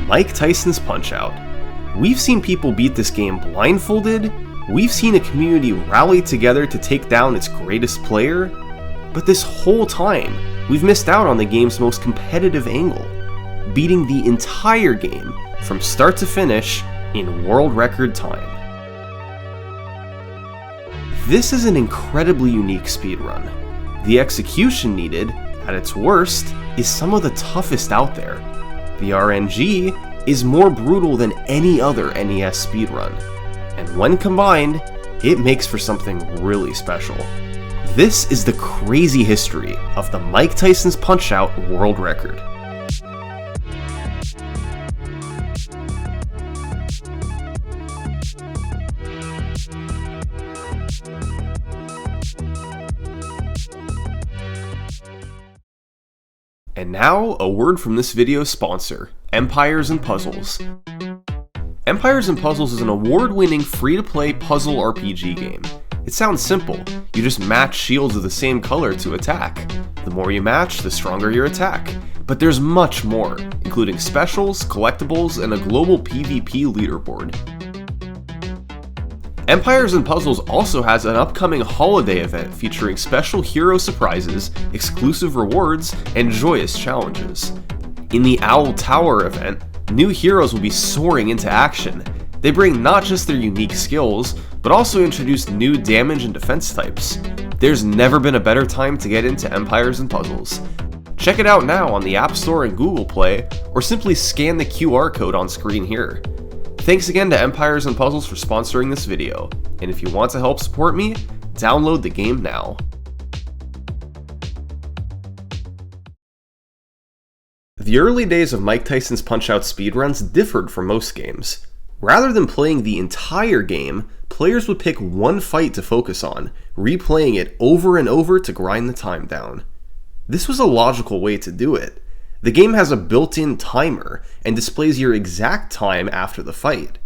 Mike Tyson's Punch-Out. We've seen people beat this game blindfolded, we've seen a community rally together to take down its greatest player, but this whole time, we've missed out on the game's most competitive angle, beating the entire game from start to finish in world record time. This is an incredibly unique speedrun. The execution needed, at its worst, is some of the toughest out there. The RNG is more brutal than any other NES speedrun, and when combined, it makes for something really special. This is the crazy history of the Mike Tyson's Punch-Out world record. And now, a word from this video's sponsor, Empires & Puzzles. Empires & Puzzles is an award-winning free-to-play puzzle RPG game. It sounds simple. You just match shields of the same color to attack. The more you match, the stronger your attack. But there's much more, including specials, collectibles, and a global PvP leaderboard. Empires & Puzzles also has an upcoming holiday event featuring special hero surprises, exclusive rewards, and joyous challenges. In the Owl Tower event, new heroes will be soaring into action. They bring not just their unique skills, but also introduce new damage and defense types. There's never been a better time to get into Empires & Puzzles. Check it out now on the App Store and Google Play, or simply scan the QR code on screen here. Thanks again to Empires & Puzzles for sponsoring this video, and if you want to help support me, download the game now. The early days of Mike Tyson's Punch-Out speedruns differed from most games. Rather than playing the entire game, players would pick one fight to focus on, replaying it over and over to grind the time down. This was a logical way to do it. The game has a built-in timer and displays your exact time after the fight.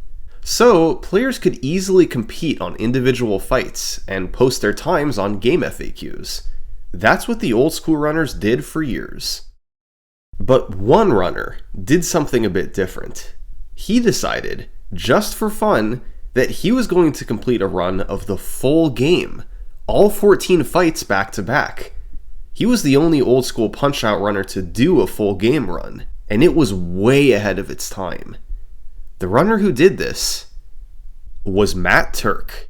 So, players could easily compete on individual fights and post their times on game FAQs. That's what the old school runners did for years. But one runner did something a bit different. He decided, just for fun, that he was going to complete a run of the full game, all 14 fights back to back. He was the only old school Punch-Out runner to do a full game run, and it was way ahead of its time. The runner who did this was Matt Turk.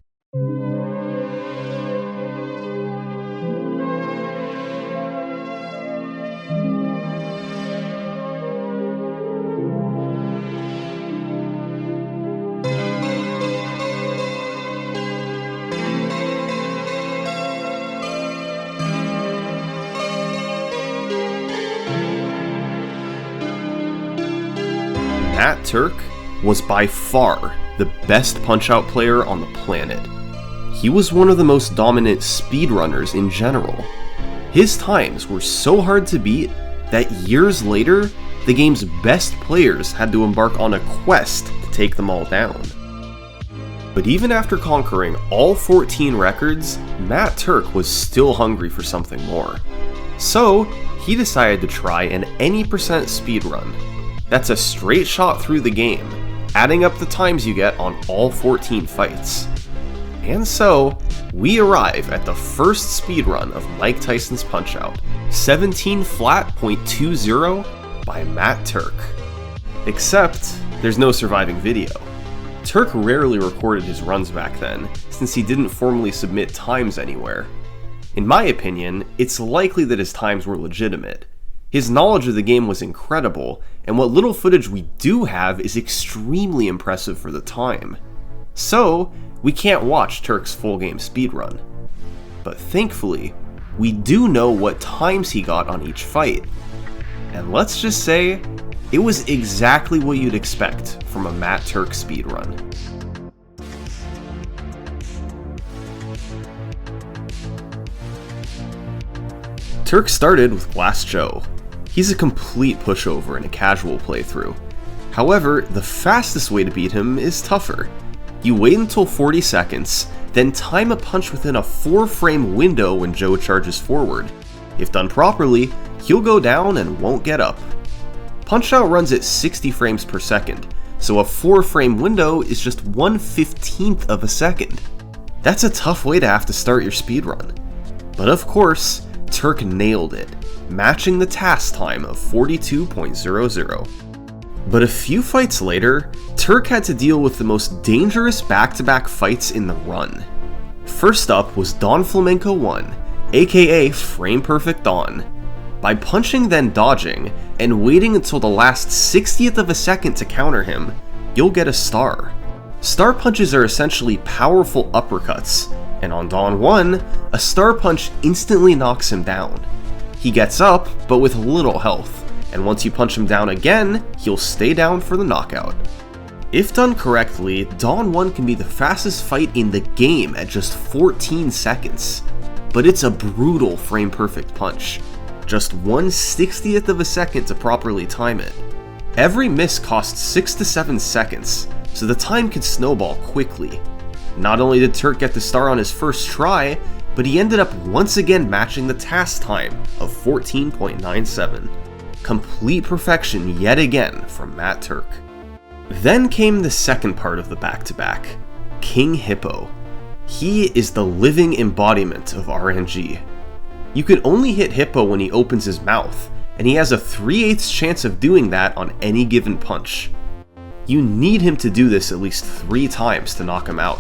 Matt Turk was by far the best Punch-Out player on the planet. He was one of the most dominant speedrunners in general. His times were so hard to beat that years later, the game's best players had to embark on a quest to take them all down. But even after conquering all 14 records, Matt Turk was still hungry for something more. So, he decided to try an any percent speedrun. That's a straight shot through the game, adding up the times you get on all 14 fights. And so, we arrive at the first speedrun of Mike Tyson's Punch-Out, 17 flat.20 by Matt Turk. Except, there's no surviving video. Turk rarely recorded his runs back then, since he didn't formally submit times anywhere. In my opinion, it's likely that his times were legitimate. His knowledge of the game was incredible, and what little footage we do have is extremely impressive for the time. So, we can't watch Turk's full game speedrun. But thankfully, we do know what times he got on each fight. And let's just say, it was exactly what you'd expect from a Matt Turk speedrun. Turk started with Glass Joe. He's a complete pushover in a casual playthrough. However, the fastest way to beat him is tougher. You wait until 40 seconds, then time a punch within a 4-frame window when Joe charges forward. If done properly, he'll go down and won't get up. Punch-Out runs at 60 frames per second, so a 4-frame window is just 1/15th of a second. That's a tough way to have to start your speedrun. But of course, Turk nailed it, matching the task time of 42.00. But a few fights later, Turk had to deal with the most dangerous back-to-back fights in the run. First up was Don Flamenco 1, aka Frame Perfect Don. By punching then dodging, and waiting until the last 60th of a second to counter him, you'll get a star. Star punches are essentially powerful uppercuts, and on Don 1, a star punch instantly knocks him down. He gets up, but with little health, and once you punch him down again, he'll stay down for the knockout. If done correctly, Don 1 can be the fastest fight in the game at just 14 seconds, but it's a brutal frame perfect punch. Just 1/60th of a second to properly time it. Every miss costs 6 to 7 seconds, so the time could snowball quickly. Not only did Turk get the star on his first try, but he ended up once again matching the task time of 14.97. Complete perfection yet again from Matt Turk. Then came the second part of the back-to-back, King Hippo. He is the living embodiment of RNG. You can only hit Hippo when he opens his mouth, and he has a 3/8 chance of doing that on any given punch. You need him to do this at least 3 times to knock him out.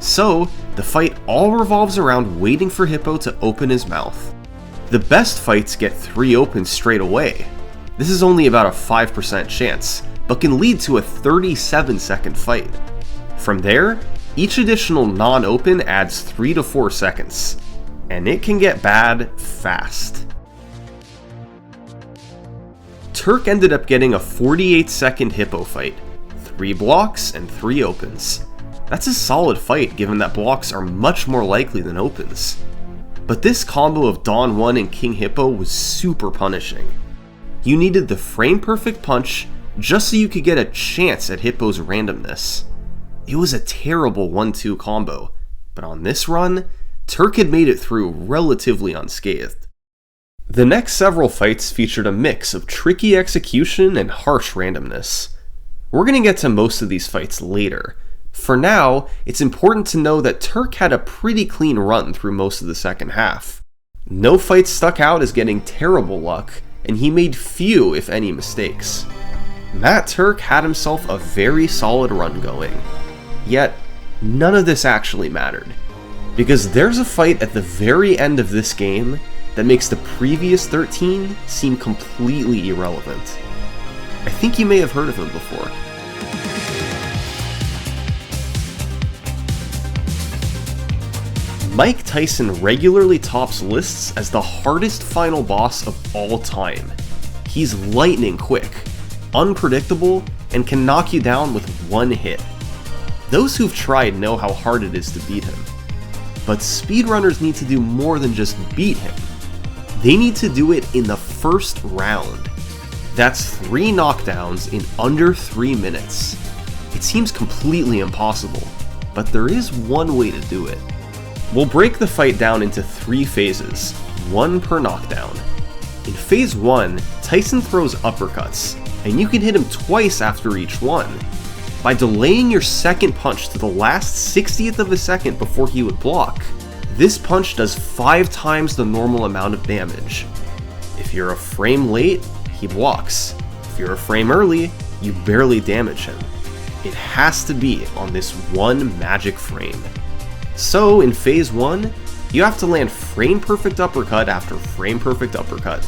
So, the fight all revolves around waiting for Hippo to open his mouth. The best fights get 3 opens straight away. This is only about a 5% chance, but can lead to a 37-second fight. From there, each additional non-open adds 3 to 4 seconds. And it can get bad fast. Turk ended up getting a 48-second Hippo fight, 3 blocks and 3 opens. That's a solid fight given that blocks are much more likely than opens. But this combo of Don 1 and King Hippo was super punishing. You needed the frame perfect punch just so you could get a chance at Hippo's randomness. It was a terrible 1-2 combo, but on this run, Turk had made it through relatively unscathed. The next several fights featured a mix of tricky execution and harsh randomness. We're going to get to most of these fights later. For now, it's important to know that Turk had a pretty clean run through most of the second half. No fights stuck out as getting terrible luck, and he made few, if any, mistakes. Matt Turk had himself a very solid run going. Yet, none of this actually mattered. Because there's a fight at the very end of this game that makes the previous 13 seem completely irrelevant. I think you may have heard of him before. Mike Tyson regularly tops lists as the hardest final boss of all time. He's lightning quick, unpredictable, and can knock you down with one hit. Those who've tried know how hard it is to beat him. But speedrunners need to do more than just beat him. They need to do it in the first round. That's 3 knockdowns in under 3 minutes. It seems completely impossible, but there is one way to do it. We'll break the fight down into 3 phases, 1 per knockdown. In phase 1, Tyson throws uppercuts, and you can hit him twice after each one. By delaying your second punch to the last 60th of a second before he would block, this punch does 5 times the normal amount of damage. If you're a frame late, he blocks. If you're a frame early, you barely damage him. It has to be on this one magic frame. So in phase 1, you have to land frame perfect uppercut after frame perfect uppercut.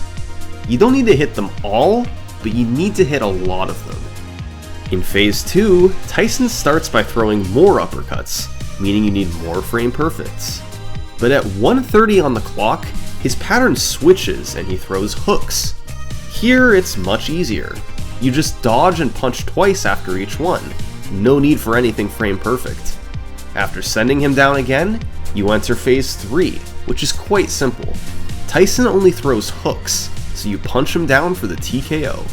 You don't need to hit them all, but you need to hit a lot of them. In phase 2, Tyson starts by throwing more uppercuts, meaning you need more frame perfects. But at 1:30 on the clock, his pattern switches and he throws hooks. Here it's much easier. You just dodge and punch twice after each one. No need for anything frame perfect. After sending him down again, you enter phase 3, which is quite simple. Tyson only throws hooks, so you punch him down for the TKO.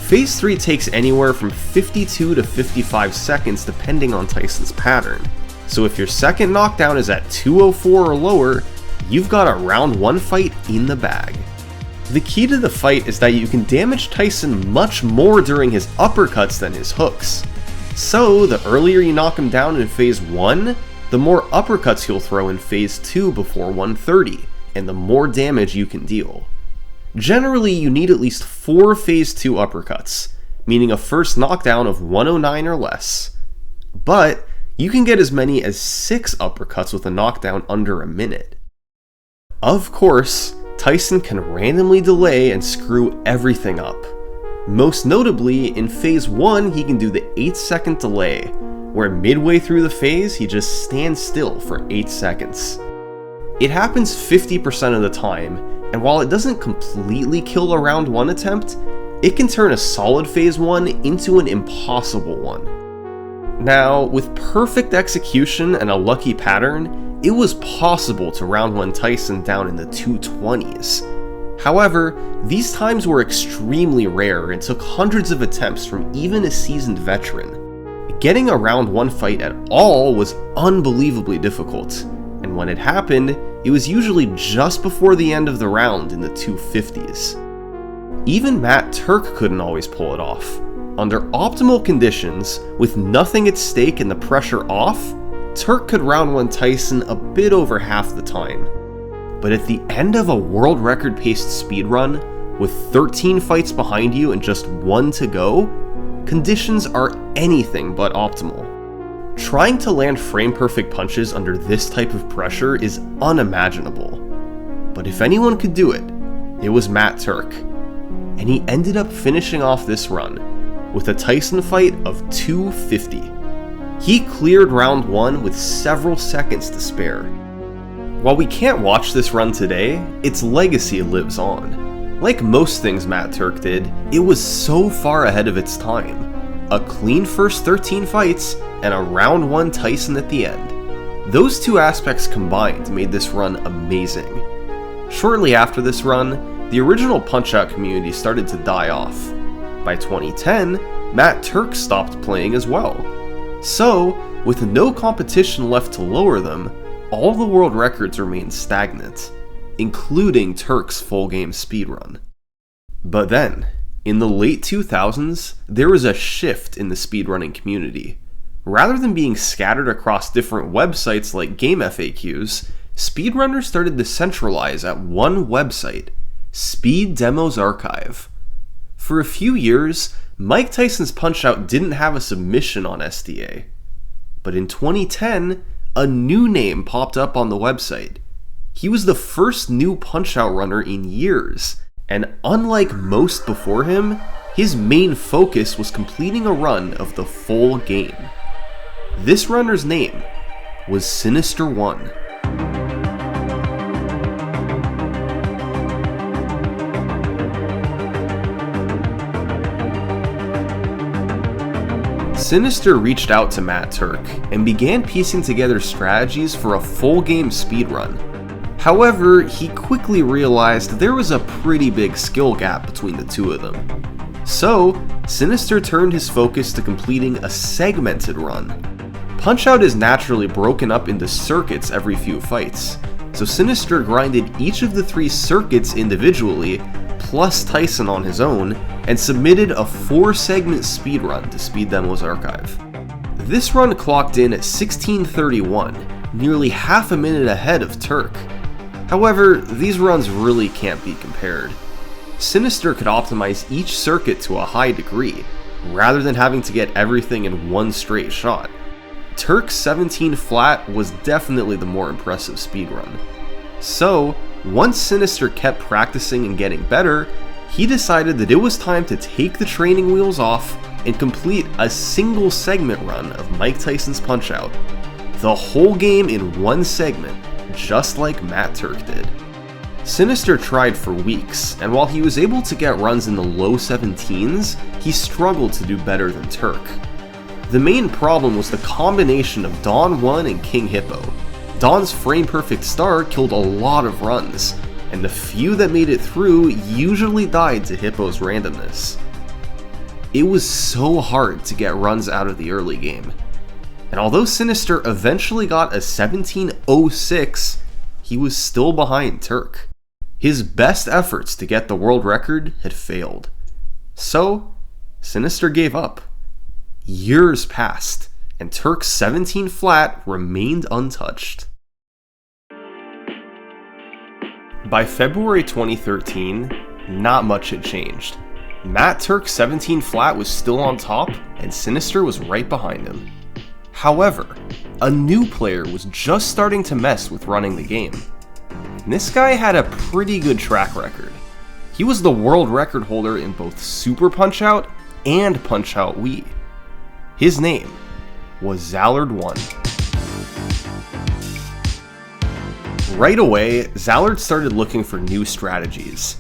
Phase 3 takes anywhere from 52 to 55 seconds depending on Tyson's pattern. So if your second knockdown is at 2:04 or lower, you've got a round 1 fight in the bag. The key to the fight is that you can damage Tyson much more during his uppercuts than his hooks. So, the earlier you knock him down in phase 1, the more uppercuts he'll throw in phase 2 before 130, and the more damage you can deal. Generally, you need at least 4 phase 2 uppercuts, meaning a first knockdown of 109 or less. But you can get as many as 6 uppercuts with a knockdown under a minute. Of course, Tyson can randomly delay and screw everything up. Most notably, in phase 1 he can do the 8-second delay, where midway through the phase he just stands still for 8 seconds. It happens 50% of the time, and while it doesn't completely kill a round 1 attempt, it can turn a solid phase 1 into an impossible one. Now, with perfect execution and a lucky pattern, it was possible to round 1 Tyson down in the 220s. However, these times were extremely rare and took hundreds of attempts from even a seasoned veteran. Getting a round 1 fight at all was unbelievably difficult, and when it happened, it was usually just before the end of the round in the 250s. Even Matt Turk couldn't always pull it off. Under optimal conditions, with nothing at stake and the pressure off, Turk could round 1 Tyson a bit over half the time. But at the end of a world record paced speedrun, with 13 fights behind you and just 1 to go, conditions are anything but optimal. Trying to land frame-perfect punches under this type of pressure is unimaginable. But if anyone could do it, it was Matt Turk. And he ended up finishing off this run with a Tyson fight of 250. He cleared round 1 with several seconds to spare. While we can't watch this run today, its legacy lives on. Like most things Matt Turk did, it was so far ahead of its time. A clean first 13 fights, and a round 1 Tyson at the end. Those two aspects combined made this run amazing. Shortly after this run, the original Punch-Out community started to die off. By 2010, Matt Turk stopped playing as well. So, with no competition left to lower them, all the world records remained stagnant, including Turk's full game speedrun. But then, in the late 2000s, there was a shift in the speedrunning community. Rather than being scattered across different websites like Game FAQs, speedrunners started to centralize at one website, Speed Demos Archive. For a few years, Mike Tyson's Punch-Out didn't have a submission on SDA. But in 2010, a new name popped up on the website. He was the first new Punch-Out runner in years, and unlike most before him, his main focus was completing a run of the full game. This runner's name was Sinister1. Sinister reached out to Matt Turk and began piecing together strategies for a full game speedrun. However, he quickly realized there was a pretty big skill gap between the two of them. So, Sinister turned his focus to completing a segmented run. Punch-Out is naturally broken up into circuits every few fights, so Sinister grinded each of the 3 circuits individually, plus Tyson on his own, and submitted a 4-segment speedrun to Speed Demos Archive. This run clocked in at 16:31, nearly half a minute ahead of Turk. However, these runs really can't be compared. Sinister could optimize each circuit to a high degree, rather than having to get everything in one straight shot. Turk's 17 flat was definitely the more impressive speedrun. So, once Sinister kept practicing and getting better, he decided that it was time to take the training wheels off and complete a single segment run of Mike Tyson's Punch-Out. The whole game in one segment, just like Matt Turk did. Sinister tried for weeks, and while he was able to get runs in the low 17s, he struggled to do better than Turk. The main problem was the combination of Dawn 1 and King Hippo. Dawn's frame-perfect start killed a lot of runs, and the few that made it through usually died to Hippo's randomness. It was so hard to get runs out of the early game, and although Sinister eventually got a 17:06, he was still behind Turk. His best efforts to get the world record had failed. So, Sinister gave up. Years passed, and Turk's 17 flat remained untouched. By February 2013, not much had changed. Matt Turk's 17 flat was still on top, and Sinister was right behind him. However, a new player was just starting to mess with running the game. And this guy had a pretty good track record. He was the world record holder in both Super Punch-Out and Punch-Out Wii. His name was Zallard1. Right away, Zallard started looking for new strategies.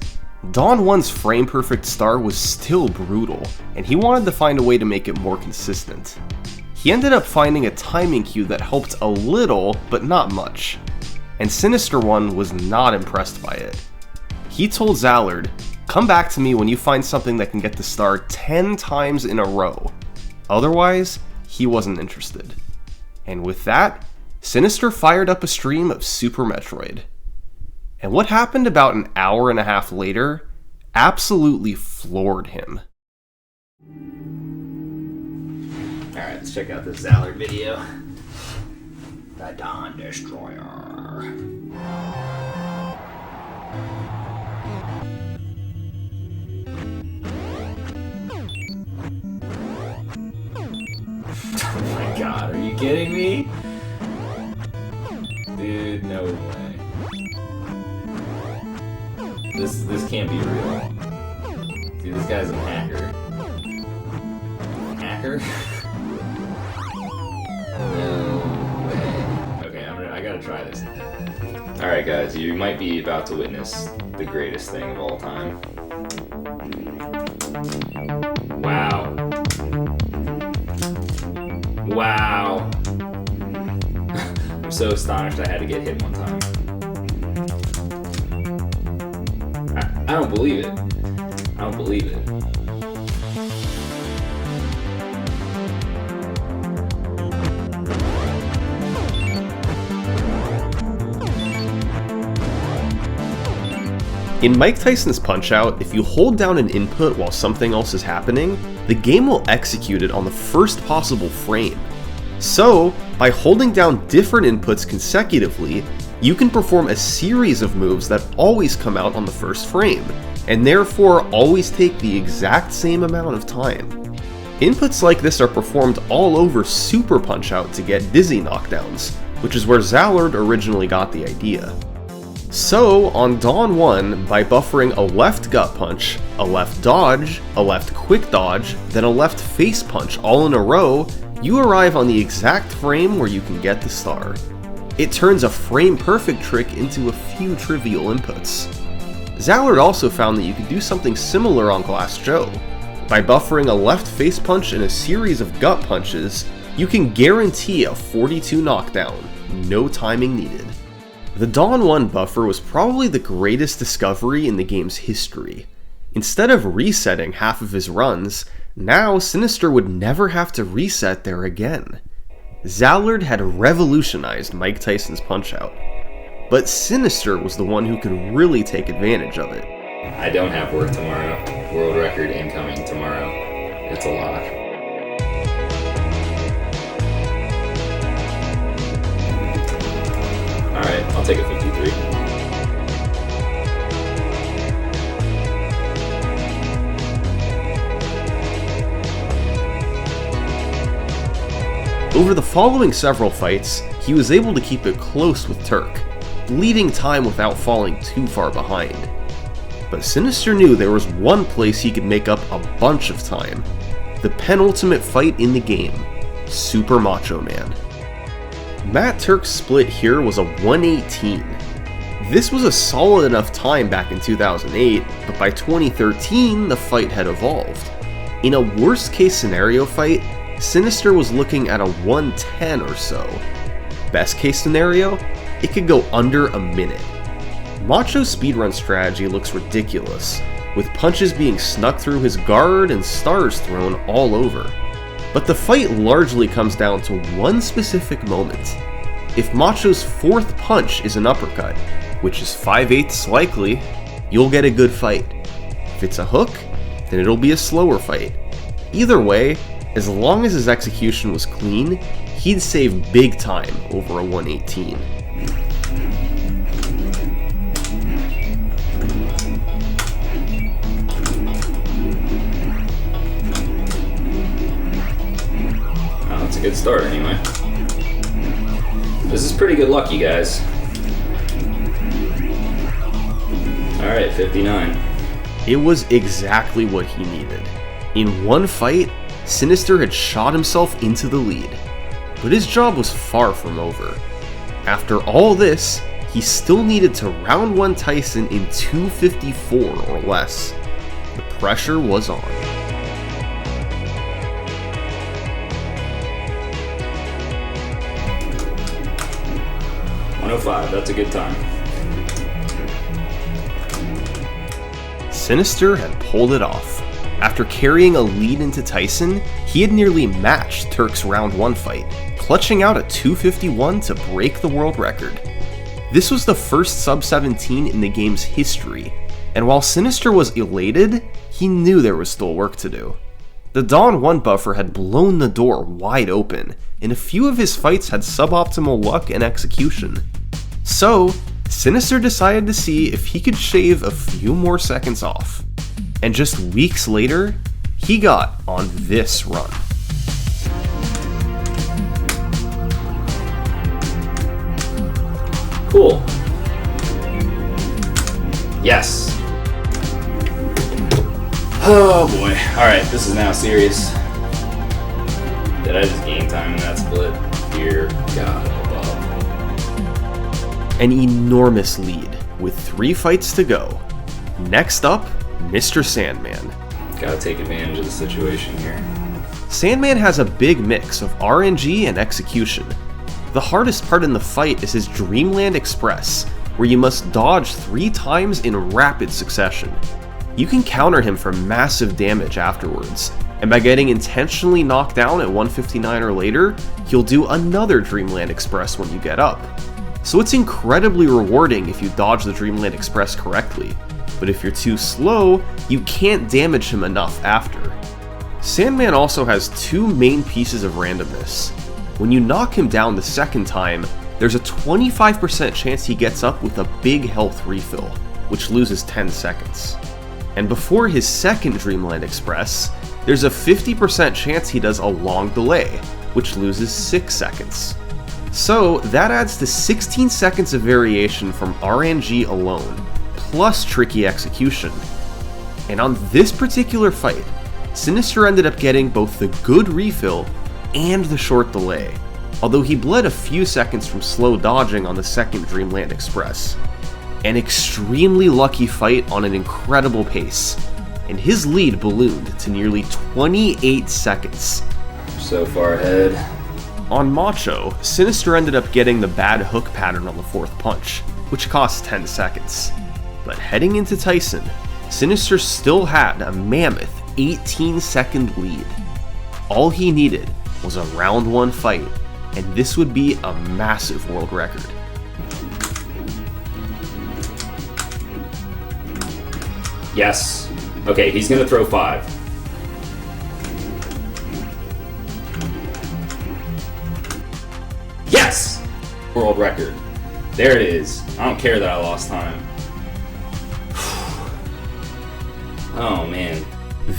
Dawn 1's frame-perfect star was still brutal, and he wanted to find a way to make it more consistent. He ended up finding a timing cue that helped a little, but not much. And Sinister 1 was not impressed by it. He told Zallard, "Come back to me when you find something that can get the star 10 times in a row." Otherwise, he wasn't interested. And with that, Sinister fired up a stream of Super Metroid. And what happened about an hour and a half later absolutely floored him. Alright, let's check out this Zallard video. The Dawn Destroyer. Oh my god, are you kidding me? Dude, no way. This can't be real. Dude, this guy's a hacker. Hacker? No way. Okay, I gotta try this. Alright guys, you might be about to witness the greatest thing of all time. Wow. Wow. I'm so astonished I had to get hit one time. I don't believe it. I don't believe it. In Mike Tyson's Punch-Out, if you hold down an input while something else is happening, the game will execute it on the first possible frame. So, by holding down different inputs consecutively, you can perform a series of moves that always come out on the first frame, and therefore always take the exact same amount of time. Inputs like this are performed all over Super Punch-Out to get dizzy knockdowns, which is where Zallard originally got the idea. So, on Dawn 1, by buffering a left gut punch, a left dodge, a left quick dodge, then a left face punch all in a row, you arrive on the exact frame where you can get the star. It turns a frame-perfect trick into a few trivial inputs. Zallard also found that you could do something similar on Glass Joe. By buffering a left face punch and a series of gut punches, you can guarantee a 42 knockdown, no timing needed. The Dawn 1 buffer was probably the greatest discovery in the game's history. Instead of resetting half of his runs, now Sinister would never have to reset there again. Zallard had revolutionized Mike Tyson's Punch-Out, but Sinister was the one who could really take advantage of it. I don't have work tomorrow. World record incoming tomorrow. It's a lock. Alright, I'll take a 53. Over the following several fights, he was able to keep it close with Turk, bleeding time without falling too far behind. But Sinister knew there was one place he could make up a bunch of time: the penultimate fight in the game, Super Macho Man. Matt Turk's split here was a 118. This was a solid enough time back in 2008, but by 2013 the fight had evolved. In a worst case scenario fight, Sinister was looking at a 110 or so. Best case scenario, it could go under a minute. Macho's speedrun strategy looks ridiculous, with punches being snuck through his guard and stars thrown all over. But the fight largely comes down to one specific moment. If Macho's fourth punch is an uppercut, which is 5/8 likely, you'll get a good fight. If it's a hook, then it'll be a slower fight. Either way, as long as his execution was clean, he'd save big time over a 118. Oh, that's a good start anyway. This is pretty good luck, you guys. Alright, 59. It was exactly what he needed. In one fight, Sinister had shot himself into the lead, but his job was far from over. After all this, he still needed to round one Tyson in 254 or less. The pressure was on. .105, that's a good time. Sinister had pulled it off. After carrying a lead into Tyson, he had nearly matched Turk's round 1 fight, clutching out a 251 to break the world record. This was the first sub-17 in the game's history, and while Sinister was elated, he knew there was still work to do. The Dawn 1 buffer had blown the door wide open, and a few of his fights had suboptimal luck and execution. So, Sinister decided to see if he could shave a few more seconds off. And just weeks later, he got on this run. Cool. Yes. Oh boy. Alright, this is now serious. Did I just gain time in that split? Dear God above. An enormous lead, with 3 fights to go. Next up, Mr. Sandman. Gotta take advantage of the situation here. Sandman has a big mix of RNG and execution. The hardest part in the fight is his Dreamland Express, where you must dodge 3 times in rapid succession. You can counter him for massive damage afterwards, and by getting intentionally knocked down at 159 or later, you'll do another Dreamland Express when you get up. So it's incredibly rewarding if you dodge the Dreamland Express correctly, but if you're too slow, you can't damage him enough after. Sandman also has 2 main pieces of randomness. When you knock him down the second time, there's a 25% chance he gets up with a big health refill, which loses 10 seconds. And before his second Dreamland Express, there's a 50% chance he does a long delay, which loses 6 seconds. So that adds to 16 seconds of variation from RNG alone, plus tricky execution. And on this particular fight, Sinister ended up getting both the good refill and the short delay, although he bled a few seconds from slow dodging on the second Dreamland Express. An extremely lucky fight on an incredible pace, and his lead ballooned to nearly 28 seconds. So far ahead. On Macho, Sinister ended up getting the bad hook pattern on the 4th punch, which cost 10 seconds. But heading into Tyson, Sinister still had a mammoth 18-second lead. All he needed was a round 1 fight, and this would be a massive world record. Yes. Okay, he's gonna throw 5. Yes! World record. There it is. I don't care that I lost time. Oh man.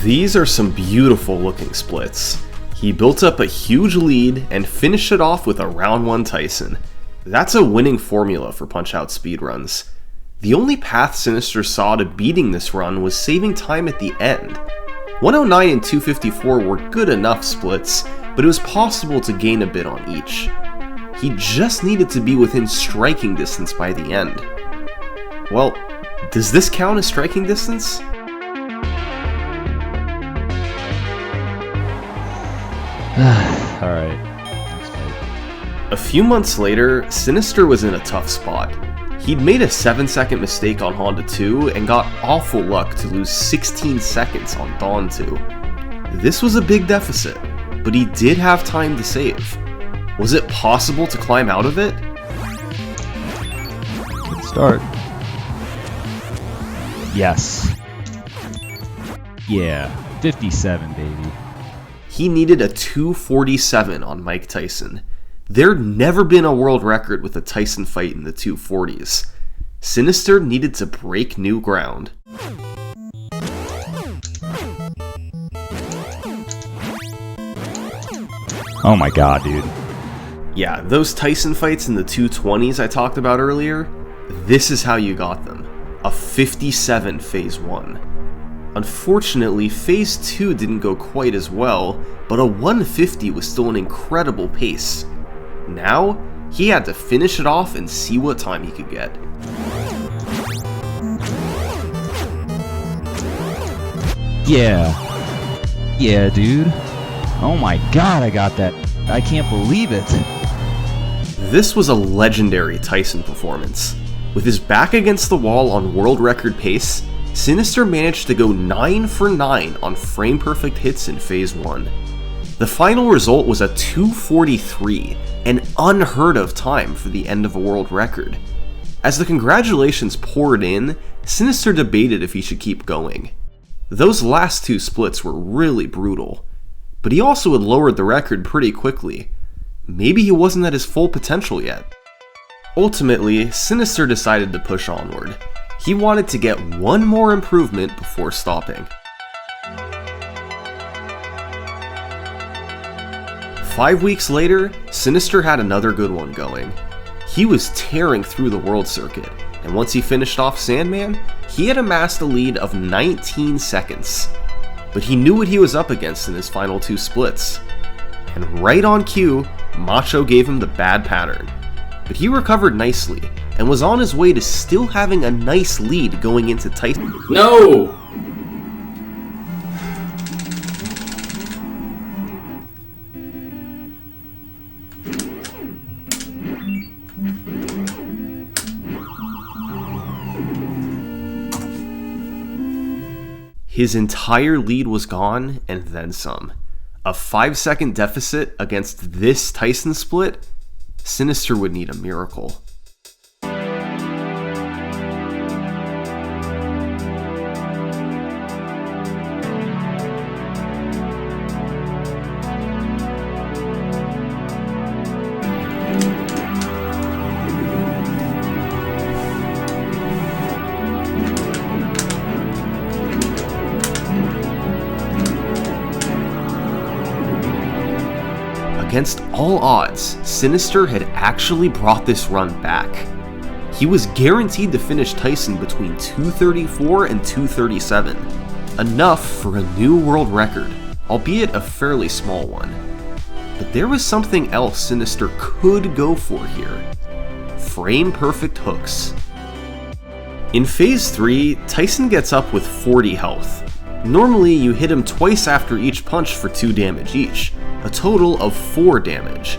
These are some beautiful looking splits. He built up a huge lead and finished it off with a round 1 Tyson. That's a winning formula for Punch-Out speedruns. The only path Sinister saw to beating this run was saving time at the end. 109 and 254 were good enough splits, but it was possible to gain a bit on each. He just needed to be within striking distance by the end. Well, does this count as striking distance? Alright. Next fight. A few months later, Sinister was in a tough spot. He'd made a 7-second mistake on Honda 2 and got awful luck to lose 16 seconds on Dawn 2. This was a big deficit, but he did have time to save. Was it possible to climb out of it? Start. Yes. Yeah, 57, baby. He needed a 247 on Mike Tyson. There'd never been a world record with a Tyson fight in the 240s. Sinister needed to break new ground. Oh my god, dude. Yeah, those Tyson fights in the 220s I talked about earlier, this is how you got them. A 57 Phase 1. Unfortunately, Phase 2 didn't go quite as well, but a 150 was still an incredible pace. Now, he had to finish it off and see what time he could get. Yeah, dude. Oh my god, I got that. I can't believe it. This was a legendary Tyson performance. With his back against the wall on world record pace, Sinister managed to go 9 for 9 on frame-perfect hits in Phase 1. The final result was a 243, an unheard of time for the end of a world record. As the congratulations poured in, Sinister debated if he should keep going. Those last two splits were really brutal, but he also had lowered the record pretty quickly. Maybe he wasn't at his full potential yet. Ultimately, Sinister decided to push onward. He wanted to get one more improvement before stopping. 5 weeks later, Sinister had another good one going. He was tearing through the world circuit, and once he finished off Sandman, he had amassed a lead of 19 seconds. But he knew what he was up against in his final two splits. And right on cue, Macho gave him the bad pattern. But he recovered nicely, and was on his way to still having a nice lead going into Tyson. No! His entire lead was gone, and then some. A 5-second deficit against this Tyson split? Sinister would need a miracle. Against all odds, Sinister had actually brought this run back. He was guaranteed to finish Tyson between 234 and 237, enough for a new world record, albeit a fairly small one. But there was something else Sinister could go for here. Frame-perfect hooks. In Phase 3, Tyson gets up with 40 health. Normally, you hit him twice after each punch for 2 damage each, a total of 4 damage.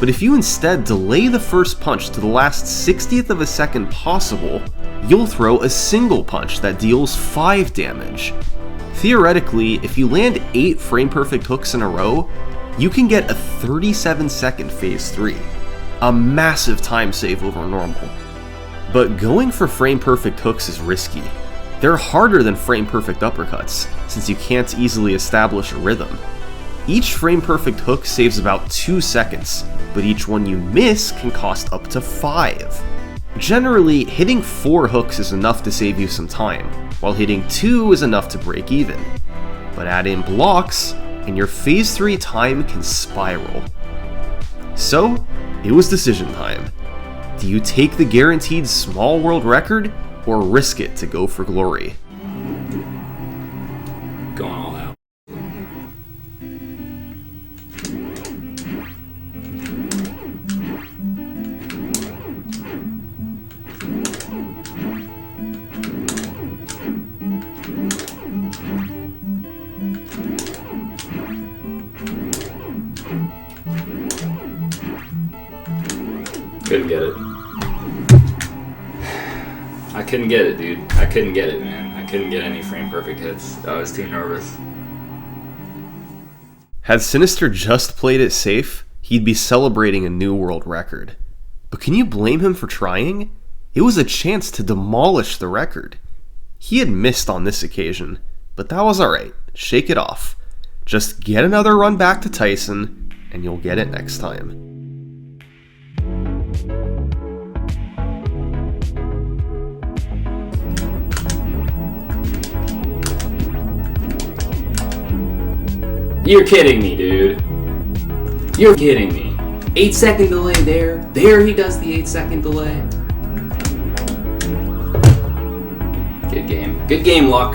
But if you instead delay the first punch to the last 60th of a second possible, you'll throw a single punch that deals 5 damage. Theoretically, if you land 8 frame-perfect hooks in a row, you can get a 37-second Phase 3, a massive time save over normal. But going for frame-perfect hooks is risky. They're harder than frame-perfect uppercuts, since you can't easily establish a rhythm. Each frame-perfect hook saves about 2 seconds, but each one you miss can cost up to 5. Generally, hitting 4 hooks is enough to save you some time, while hitting 2 is enough to break even. But add in blocks, and your Phase 3 time can spiral. So, it was decision time. Do you take the guaranteed small world record, or risk it to go for glory? Going all out. Couldn't get it. I couldn't get it, dude. I couldn't get it, man. I couldn't get any frame-perfect hits. I was too nervous. Had Sinister just played it safe, he'd be celebrating a new world record. But can you blame him for trying? It was a chance to demolish the record. He had missed on this occasion, but that was alright. Shake it off. Just get another run back to Tyson, and you'll get it next time. You're kidding me, dude. You're kidding me. 8-second delay there. There he does the 8-second delay. Good game. Good game, Luck.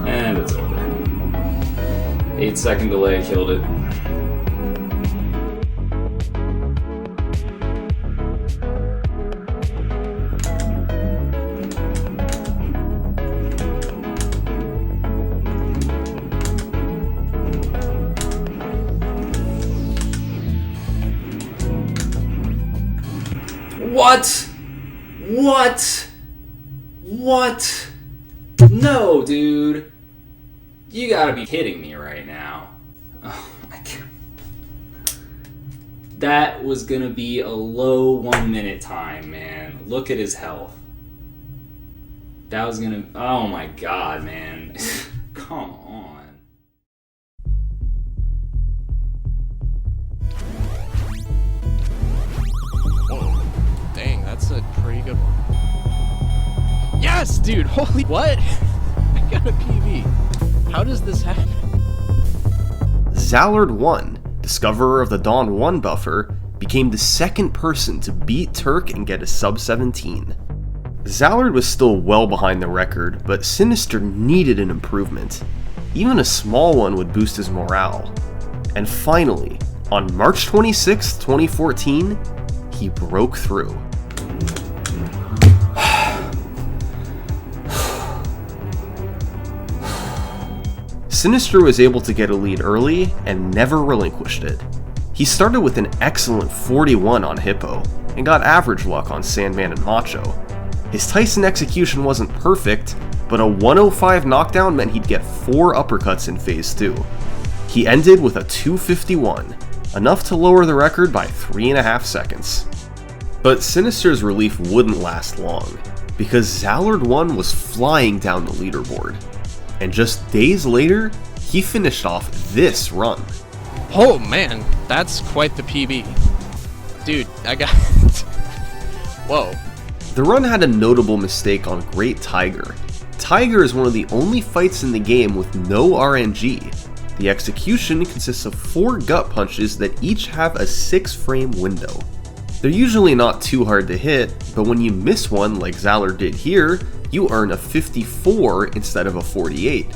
And it's over. 8-second delay killed it. What? What? No, dude. You gotta be kidding me right now. Oh, I can't. That was gonna be a low 1 minute time, man. Look at his health. That was gonna. Oh my god, man. Come on. Whoa. Dang, that's a pretty good one. Yes, dude! Holy what? I got a PB. How does this happen? Zallard 1, discoverer of the Dawn 1 buffer, became the second person to beat Turk and get a sub-17. Zallard was still well behind the record, but Sinister needed an improvement. Even a small one would boost his morale. And finally, on March 26, 2014, he broke through. Sinister was able to get a lead early and never relinquished it. He started with an excellent 41 on Hippo and got average luck on Sandman and Macho. His Tyson execution wasn't perfect, but a 105 knockdown meant he'd get 4 uppercuts in Phase 2. He ended with a 251, enough to lower the record by 3.5 seconds. But Sinister's relief wouldn't last long, because Zallard 1 was flying down the leaderboard. And just days later, he finished off this run. Oh man, that's quite the PB. Dude, I got Whoa. The run had a notable mistake on Great Tiger. Tiger is one of the only fights in the game with no RNG. The execution consists of 4 gut punches that each have a 6-frame window. They're usually not too hard to hit, but when you miss one like Zallard did here, you earn a 54 instead of a 48.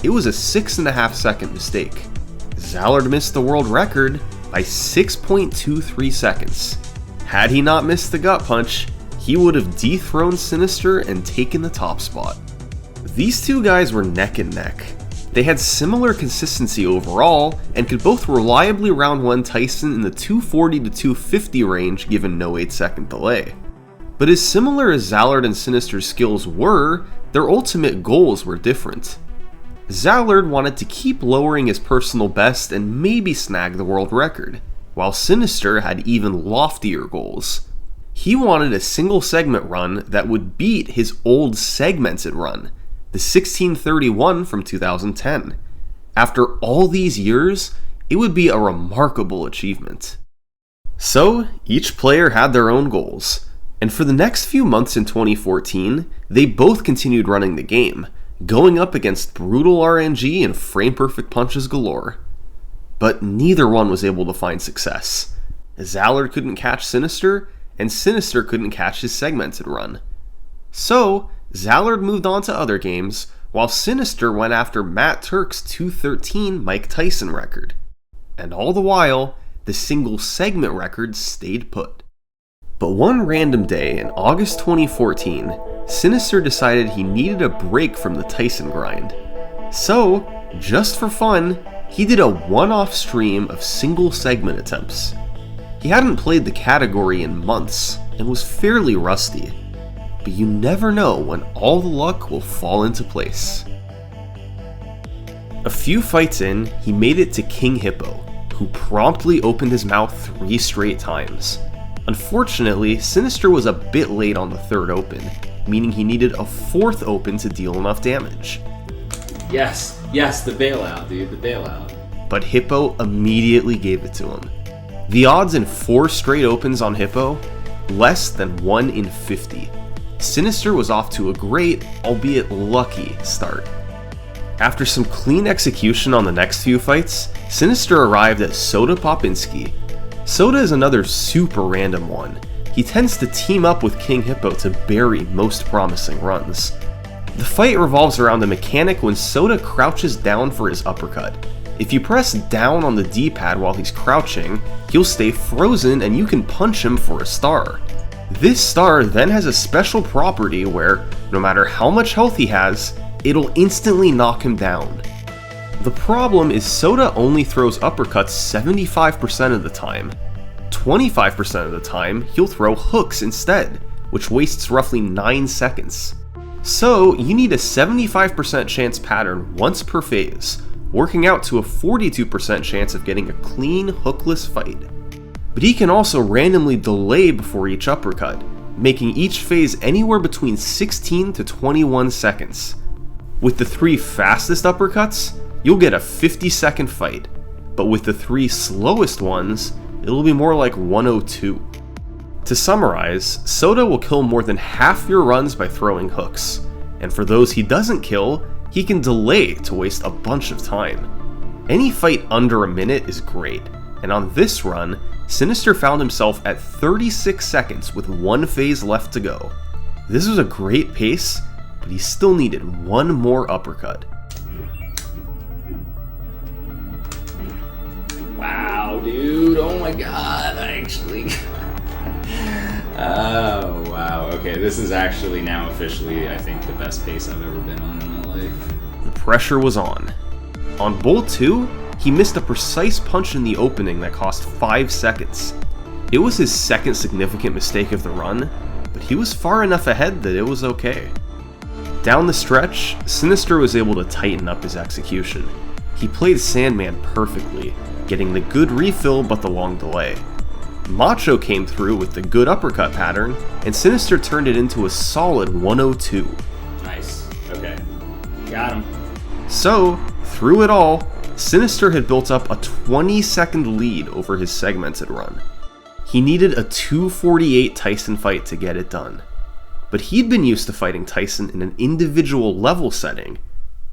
It was a 6.5 second mistake. Zallard missed the world record by 6.23 seconds. Had he not missed the gut punch, he would have dethroned Sinister and taken the top spot. These two guys were neck and neck. They had similar consistency overall and could both reliably round 1 Tyson in the 240 to 250 range given no 8-second delay. But as similar as Zallard and Sinister's skills were, their ultimate goals were different. Zallard wanted to keep lowering his personal best and maybe snag the world record, while Sinister had even loftier goals. He wanted a single segment run that would beat his old segmented run, the 1631 from 2010. After all these years, it would be a remarkable achievement. So, each player had their own goals. And for the next few months in 2014, they both continued running the game, going up against brutal RNG and frame-perfect punches galore. But neither one was able to find success. Zallard couldn't catch Sinister, and Sinister couldn't catch his segmented run. So, Zallard moved on to other games, while Sinister went after Matt Turk's 213 Mike Tyson record. And all the while, the single segment record stayed put. But one random day in August 2014, Sinister decided he needed a break from the Tyson grind. So, just for fun, he did a one-off stream of single segment attempts. He hadn't played the category in months and was fairly rusty, but you never know when all the luck will fall into place. A few fights in, he made it to King Hippo, who promptly opened his mouth 3 straight times. Unfortunately, Sinister was a bit late on the 3rd open, meaning he needed a 4th open to deal enough damage. Yes, the bailout, dude, the bailout. But Hippo immediately gave it to him. The odds in 4 straight opens on Hippo, less than 1 in 50. Sinister was off to a great, albeit lucky, start. After some clean execution on the next few fights, Sinister arrived at Soda Popinski. Soda is another super random one. He tends to team up with King Hippo to bury most promising runs. The fight revolves around a mechanic when Soda crouches down for his uppercut. If you press down on the D-pad while he's crouching, he'll stay frozen and you can punch him for a star. This star then has a special property where, no matter how much health he has, it'll instantly knock him down. The problem is Soda only throws uppercuts 75% of the time. 25% of the time, he'll throw hooks instead, which wastes roughly 9 seconds. So, you need a 75% chance pattern once per phase, working out to a 42% chance of getting a clean, hookless fight. But he can also randomly delay before each uppercut, making each phase anywhere between 16 to 21 seconds. With the 3 fastest uppercuts, you'll get a 50-second fight, but with the 3 slowest ones, it'll be more like 102. To summarize, Soda will kill more than half your runs by throwing hooks, and for those he doesn't kill, he can delay to waste a bunch of time. Any fight under a minute is great, and on this run, Sinister found himself at 36 seconds with 1 phase left to go. This was a great pace, but he still needed 1 more uppercut. Wow, dude, oh my god, oh, wow, okay, this is actually now officially, I think, the best pace I've ever been on in my life. The pressure was on. On Bowl 2, he missed a precise punch in the opening that cost 5 seconds. It was his second significant mistake of the run, but he was far enough ahead that it was okay. Down the stretch, Sinister was able to tighten up his execution. He played Sandman perfectly, getting the good refill but the long delay. Macho came through with the good uppercut pattern, and Sinister turned it into a solid 102. Nice, okay, got him. So, through it all, Sinister had built up a 20-second lead over his segmented run. He needed a 2:48 Tyson fight to get it done. But he'd been used to fighting Tyson in an individual level setting.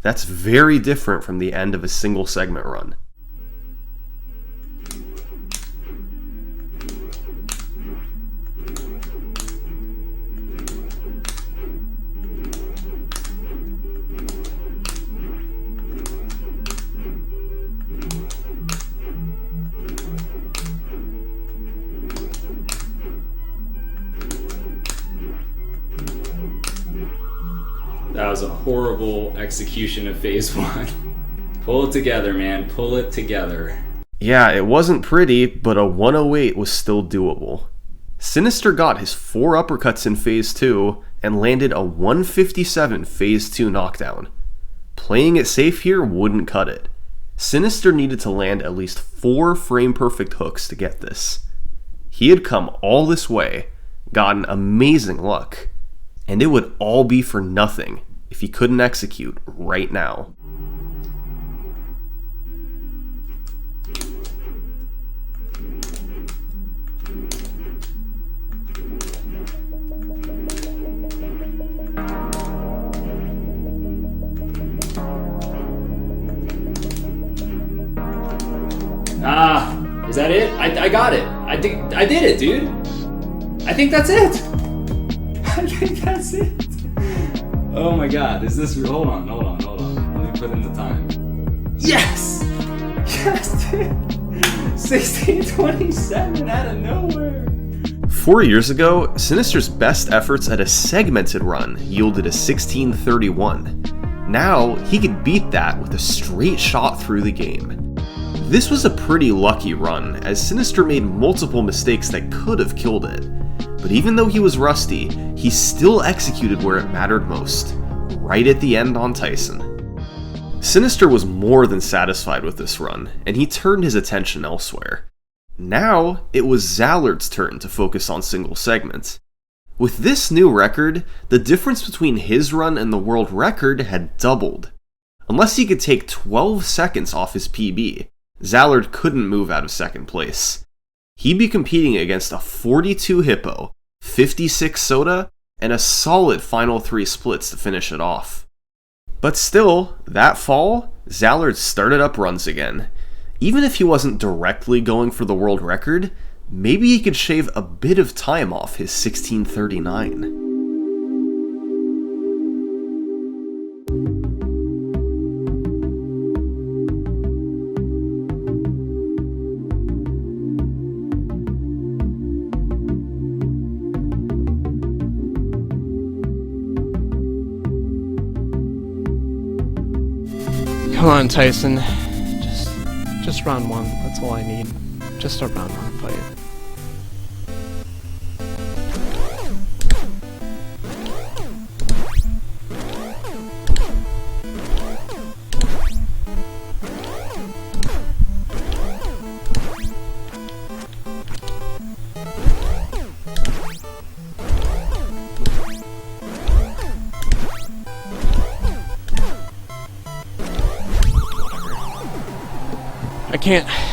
That's very different from the end of a single segment run. That was a horrible execution of phase 1. Pull it together, man. Pull it together. Yeah, it wasn't pretty, but a 108 was still doable. Sinister got his 4 uppercuts in phase 2 and landed a 157 phase 2 knockdown. Playing it safe here wouldn't cut it. Sinister needed to land at least 4 frame-perfect hooks to get this. He had come all this way, gotten amazing luck, and it would all be for nothing if he couldn't execute right now. Is that it? I got it. I did it, dude. I think that's it. I think that's it. Oh my god, is this... Hold on. Let me put in the time. Yes! Yes, dude! 1627 out of nowhere! 4 years ago, Sinister's best efforts at a segmented run yielded a 1631. Now, he could beat that with a straight shot through the game. This was a pretty lucky run, as Sinister made multiple mistakes that could have killed it. But even though he was rusty, he still executed where it mattered most, right at the end on Tyson. Sinister was more than satisfied with this run, and he turned his attention elsewhere. Now, it was Zallard's turn to focus on single segment. With this new record, the difference between his run and the world record had doubled. Unless he could take 12 seconds off his PB, Zallard couldn't move out of second place. He'd be competing against a 42 Hippo, 56 Soda, and a solid final 3 splits to finish it off. But still, that fall, Zallard started up runs again. Even if he wasn't directly going for the world record, maybe he could shave a bit of time off his 1639. Come on, Tyson. Just round one. That's all I need. Just a round one fight.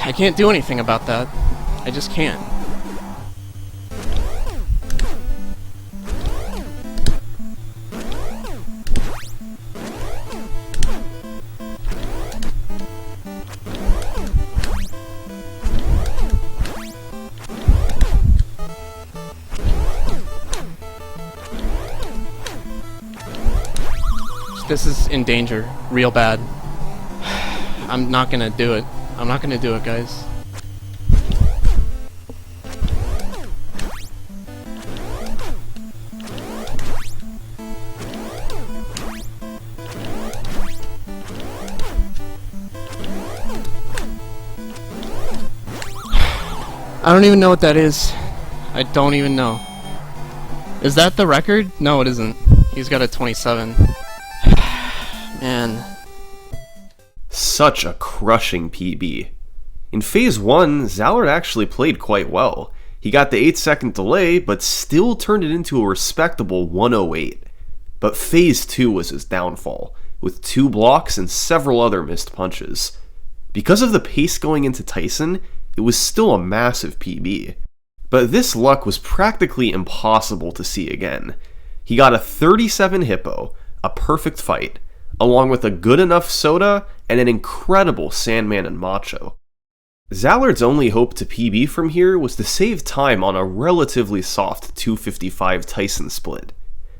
I can't do anything about that. I just can't. This is in danger, real bad. I'm not gonna do it. I'm not gonna do it, guys. I don't even know what that is. I don't even know. Is that the record? No, it isn't. He's got a 27. Man. Such a crushing PB. In Phase 1, Zallard actually played quite well. He got the 8-second delay, but still turned it into a respectable 108. But Phase 2 was his downfall, with 2 blocks and several other missed punches. Because of the pace going into Tyson, it was still a massive PB. But this luck was practically impossible to see again. He got a 37 Hippo, a perfect fight, along with a good enough Soda and an incredible Sandman and Macho. Zallard's only hope to PB from here was to save time on a relatively soft 255 Tyson split.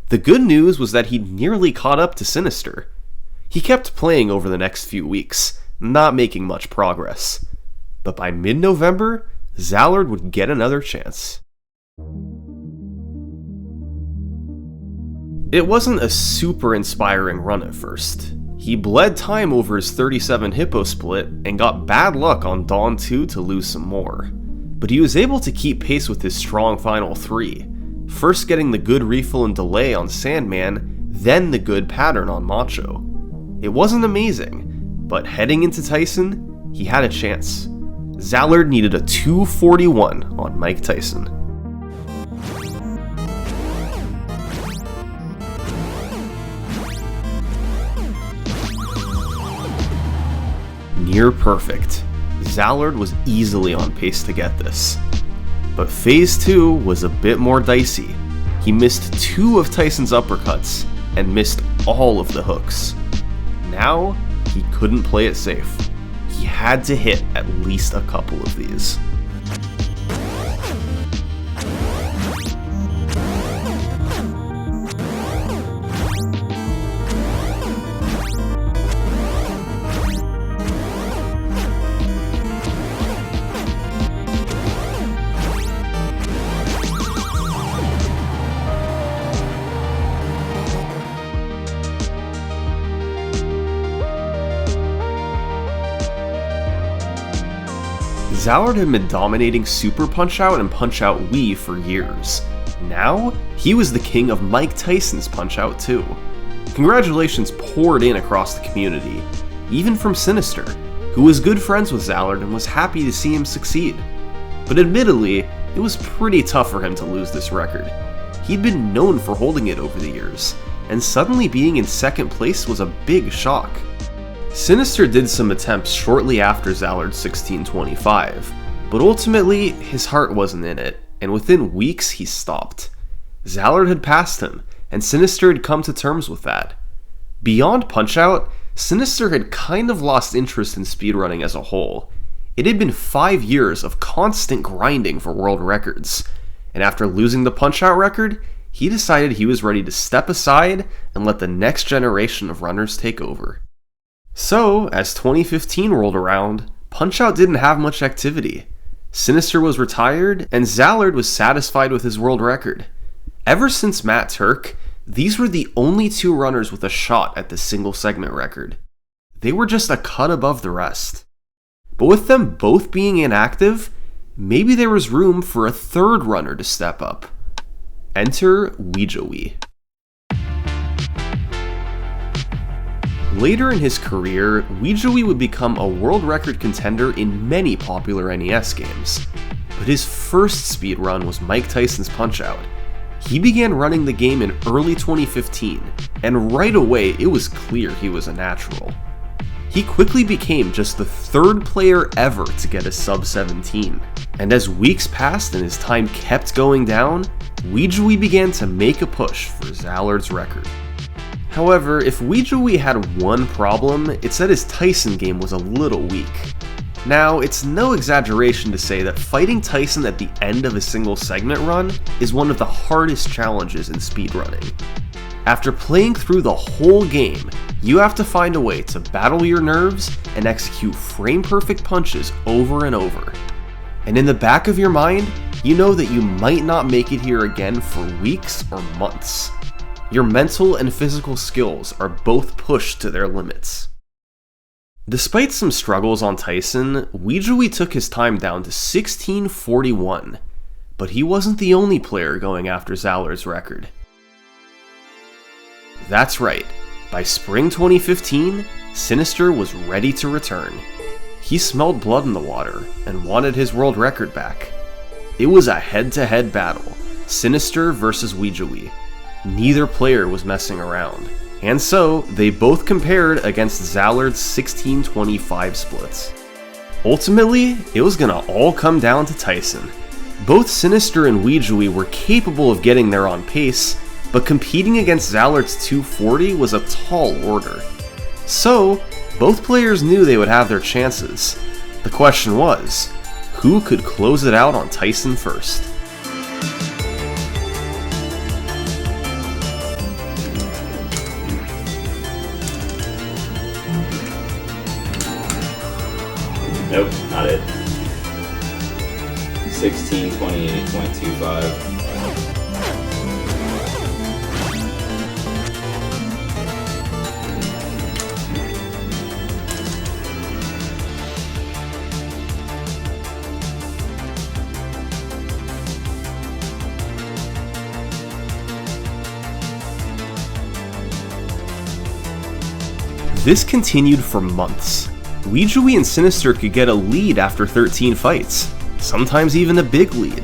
The good news was that he'd nearly caught up to Sinister. He kept playing over the next few weeks, not making much progress. But by mid-November, Zallard would get another chance. It wasn't a super inspiring run at first. He bled time over his 37 Hippo split and got bad luck on Dawn 2 to lose some more. But he was able to keep pace with his strong final 3, first getting the good refill and delay on Sandman, then the good pattern on Macho. It wasn't amazing, but heading into Tyson, he had a chance. Zallard needed a 241 on Mike Tyson. Near perfect. Zallard was easily on pace to get this. But Phase 2 was a bit more dicey. He missed 2 of Tyson's uppercuts and missed all of the hooks. Now, he couldn't play it safe. He had to hit at least a couple of these. Zallard had been dominating Super Punch-Out and Punch-Out Wii for years. Now, he was the king of Mike Tyson's Punch-Out too. Congratulations poured in across the community, even from Sinister, who was good friends with Zallard and was happy to see him succeed. But admittedly, it was pretty tough for him to lose this record. He'd been known for holding it over the years, and suddenly being in second place was a big shock. Sinister did some attempts shortly after Zallard's 1625, but ultimately his heart wasn't in it, and within weeks he stopped. Zallard had passed him, and Sinister had come to terms with that. Beyond Punch-Out, Sinister had kind of lost interest in speedrunning as a whole. It had been 5 years of constant grinding for world records, and after losing the Punch-Out record, he decided he was ready to step aside and let the next generation of runners take over. So, as 2015 rolled around, Punch-Out didn't have much activity. Sinister was retired, and Zallard was satisfied with his world record. Ever since Matt Turk, these were the only two runners with a shot at the single segment record. They were just a cut above the rest. But with them both being inactive, maybe there was room for a third runner to step up. Enter Ouijoui. Later in his career, Ouijoui would become a world record contender in many popular NES games. But his first speedrun was Mike Tyson's Punch-Out. He began running the game in early 2015, and right away it was clear he was a natural. He quickly became just the third player ever to get a sub 17, and as weeks passed and his time kept going down, Ouijoui began to make a push for Zallard's record. However, if Ouijoui had one problem, it's that his Tyson game was a little weak. Now, it's no exaggeration to say that fighting Tyson at the end of a single segment run is one of the hardest challenges in speedrunning. After playing through the whole game, you have to find a way to battle your nerves and execute frame-perfect punches over and over. And in the back of your mind, you know that you might not make it here again for weeks or months. Your mental and physical skills are both pushed to their limits. Despite some struggles on Tyson, Ouijoui took his time down to 1641, but he wasn't the only player going after Zallard's record. That's right, by spring 2015, Sinister was ready to return. He smelled blood in the water and wanted his world record back. It was a head-to-head battle, Sinister versus Ouijoui. Neither player was messing around. And so, they both compared against Zallard's 1625 splits. Ultimately, it was gonna all come down to Tyson. Both Sinister and Ouijoui were capable of getting there on pace, but competing against Zallard's 240 was a tall order. So, both players knew they would have their chances. The question was, who could close it out on Tyson first? Nope, not it. 1628.25. This continued for months. Ouijoui and Sinister could get a lead after 13 fights, sometimes even a big lead.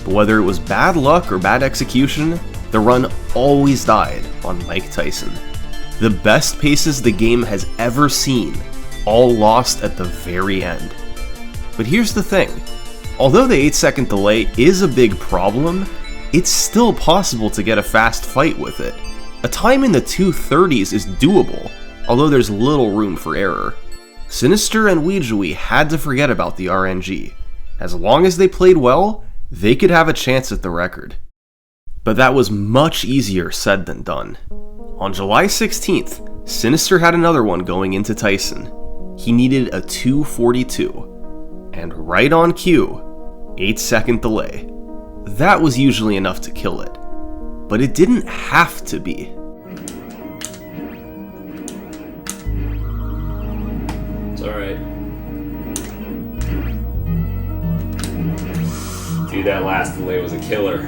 But whether it was bad luck or bad execution, the run always died on Mike Tyson. The best paces the game has ever seen, all lost at the very end. But here's the thing, although the 8-second delay is a big problem, it's still possible to get a fast fight with it. A time in the 230s is doable, although there's little room for error. Sinister and Ouijoui had to forget about the RNG. As long as they played well, they could have a chance at the record. But that was much easier said than done. On July 16th, Sinister had another one going into Tyson. He needed a 242. And right on cue, 8-second delay. That was usually enough to kill it. But it didn't have to be. It's alright. Dude, that last delay was a killer.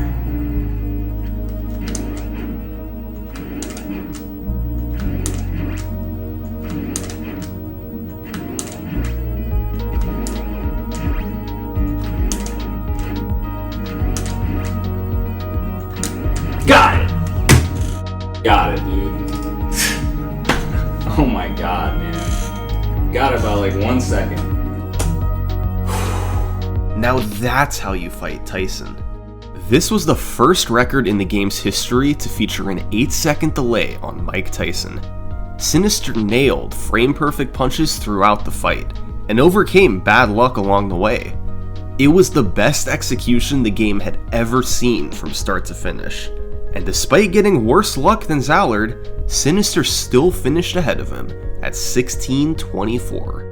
Got it! Got it, dude. Oh my god, man. Got it by like 1 second. Now that's how you fight Tyson. This was the first record in the game's history to feature an 8-second delay on Mike Tyson. Sinister nailed frame-perfect punches throughout the fight, and overcame bad luck along the way. It was the best execution the game had ever seen from start to finish. And despite getting worse luck than Zallard, Sinister still finished ahead of him at 16-24.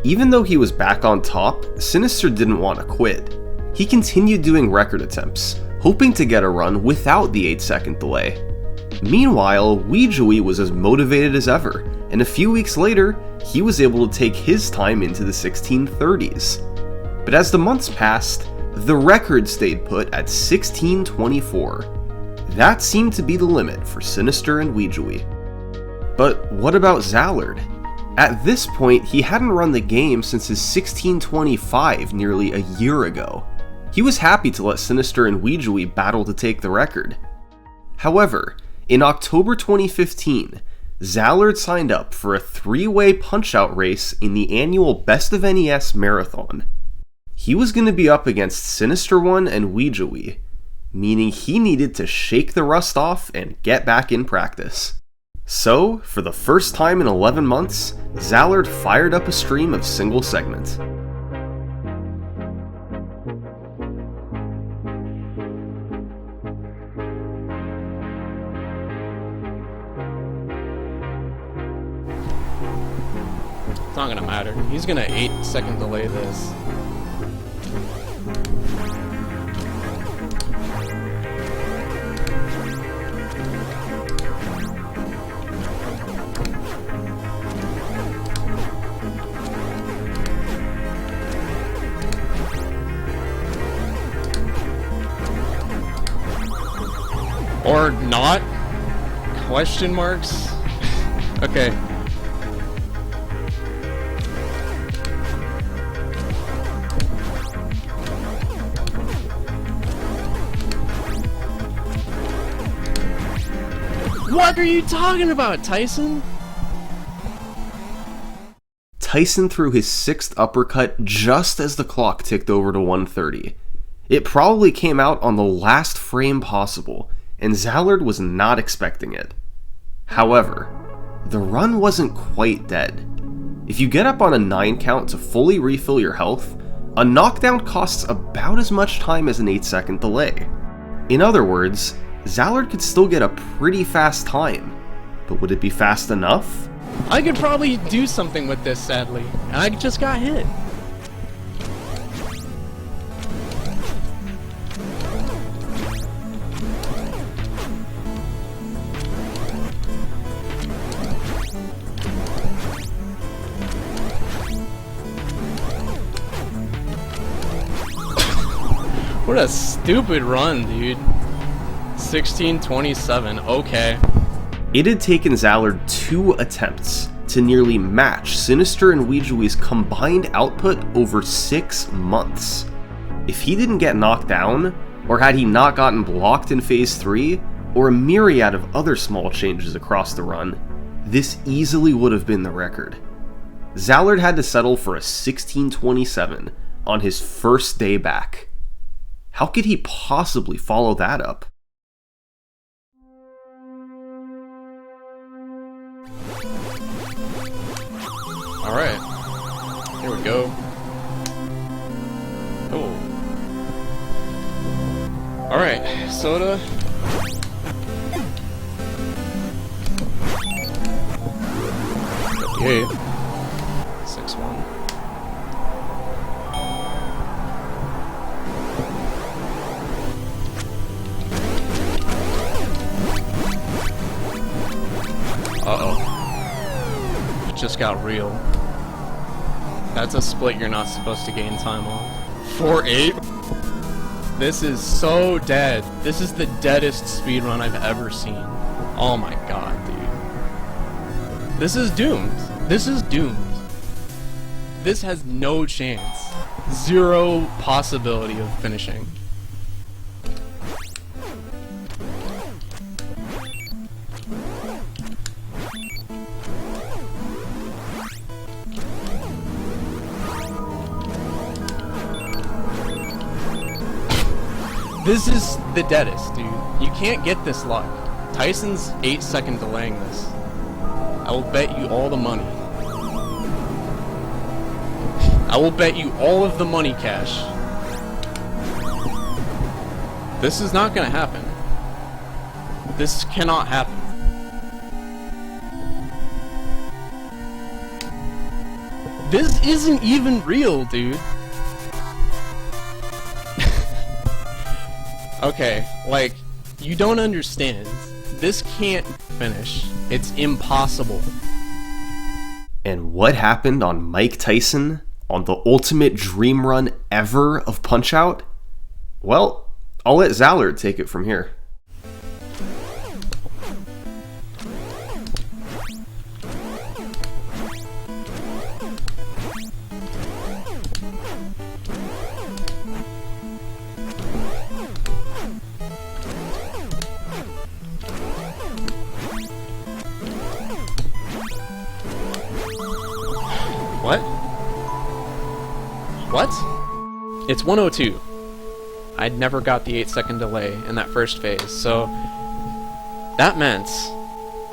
Even though he was back on top, Sinister didn't want to quit. He continued doing record attempts, hoping to get a run without the 8-second delay. Meanwhile, Weejui was as motivated as ever, and a few weeks later, he was able to take his time into the 1630s. But as the months passed, the record stayed put at 16-24. That seemed to be the limit for Sinister and Weejui. But what about Zallard? At this point, he hadn't run the game since his 1625 nearly a year ago. He was happy to let Sinister and Weejui battle to take the record. However, in October 2015, Zallard signed up for a 3-way punch-out race in the annual Best of NES Marathon. He was going to be up against Sinister One and Weejui, meaning he needed to shake the rust off and get back in practice. So, for the first time in 11 months, Zallard fired up a stream of single segment. It's not gonna matter. He's gonna 8-second delay this. Or not? Question marks? Okay. What are you talking about, Tyson? Tyson threw his 6th uppercut just as the clock ticked over to 1:30. It probably came out on the last frame possible, and Zallard was not expecting it. However, the run wasn't quite dead. If you get up on a 9 count to fully refill your health, a knockdown costs about as much time as an 8-second delay. In other words, Zallard could still get a pretty fast time, but would it be fast enough? I could probably do something with this, sadly, and I just got hit. What a stupid run, dude. 16-27, okay. It had taken Zallard 2 attempts to nearly match Sinister and Weejui's combined output over 6 months. If he didn't get knocked down, or had he not gotten blocked in Phase 3, or a myriad of other small changes across the run, this easily would have been the record. Zallard had to settle for a 16-27 on his first day back. How could he possibly follow that up? Alright. Here we go. Oh. Alright, soda. Okay. 6-1. Uh-oh. It just got real. That's a split you're not supposed to gain time on. 4-8? This is so dead. This is the deadest speedrun I've ever seen. Oh my god, dude. This is doomed. This is doomed. This has no chance. Zero possibility of finishing. This is the deadest, dude. You can't get this luck. Tyson's 8-second delaying this. I will bet you all the money. I will bet you all of the money, Cash. This is not gonna happen. This cannot happen. This isn't even real, dude. Okay, like, you don't understand. This can't finish. It's impossible. And what happened on Mike Tyson on the ultimate dream run ever of Punch-Out? Well, I'll let Zallard take it from here. What? What? It's 102. I never got the 8-second delay in that first phase, so that meant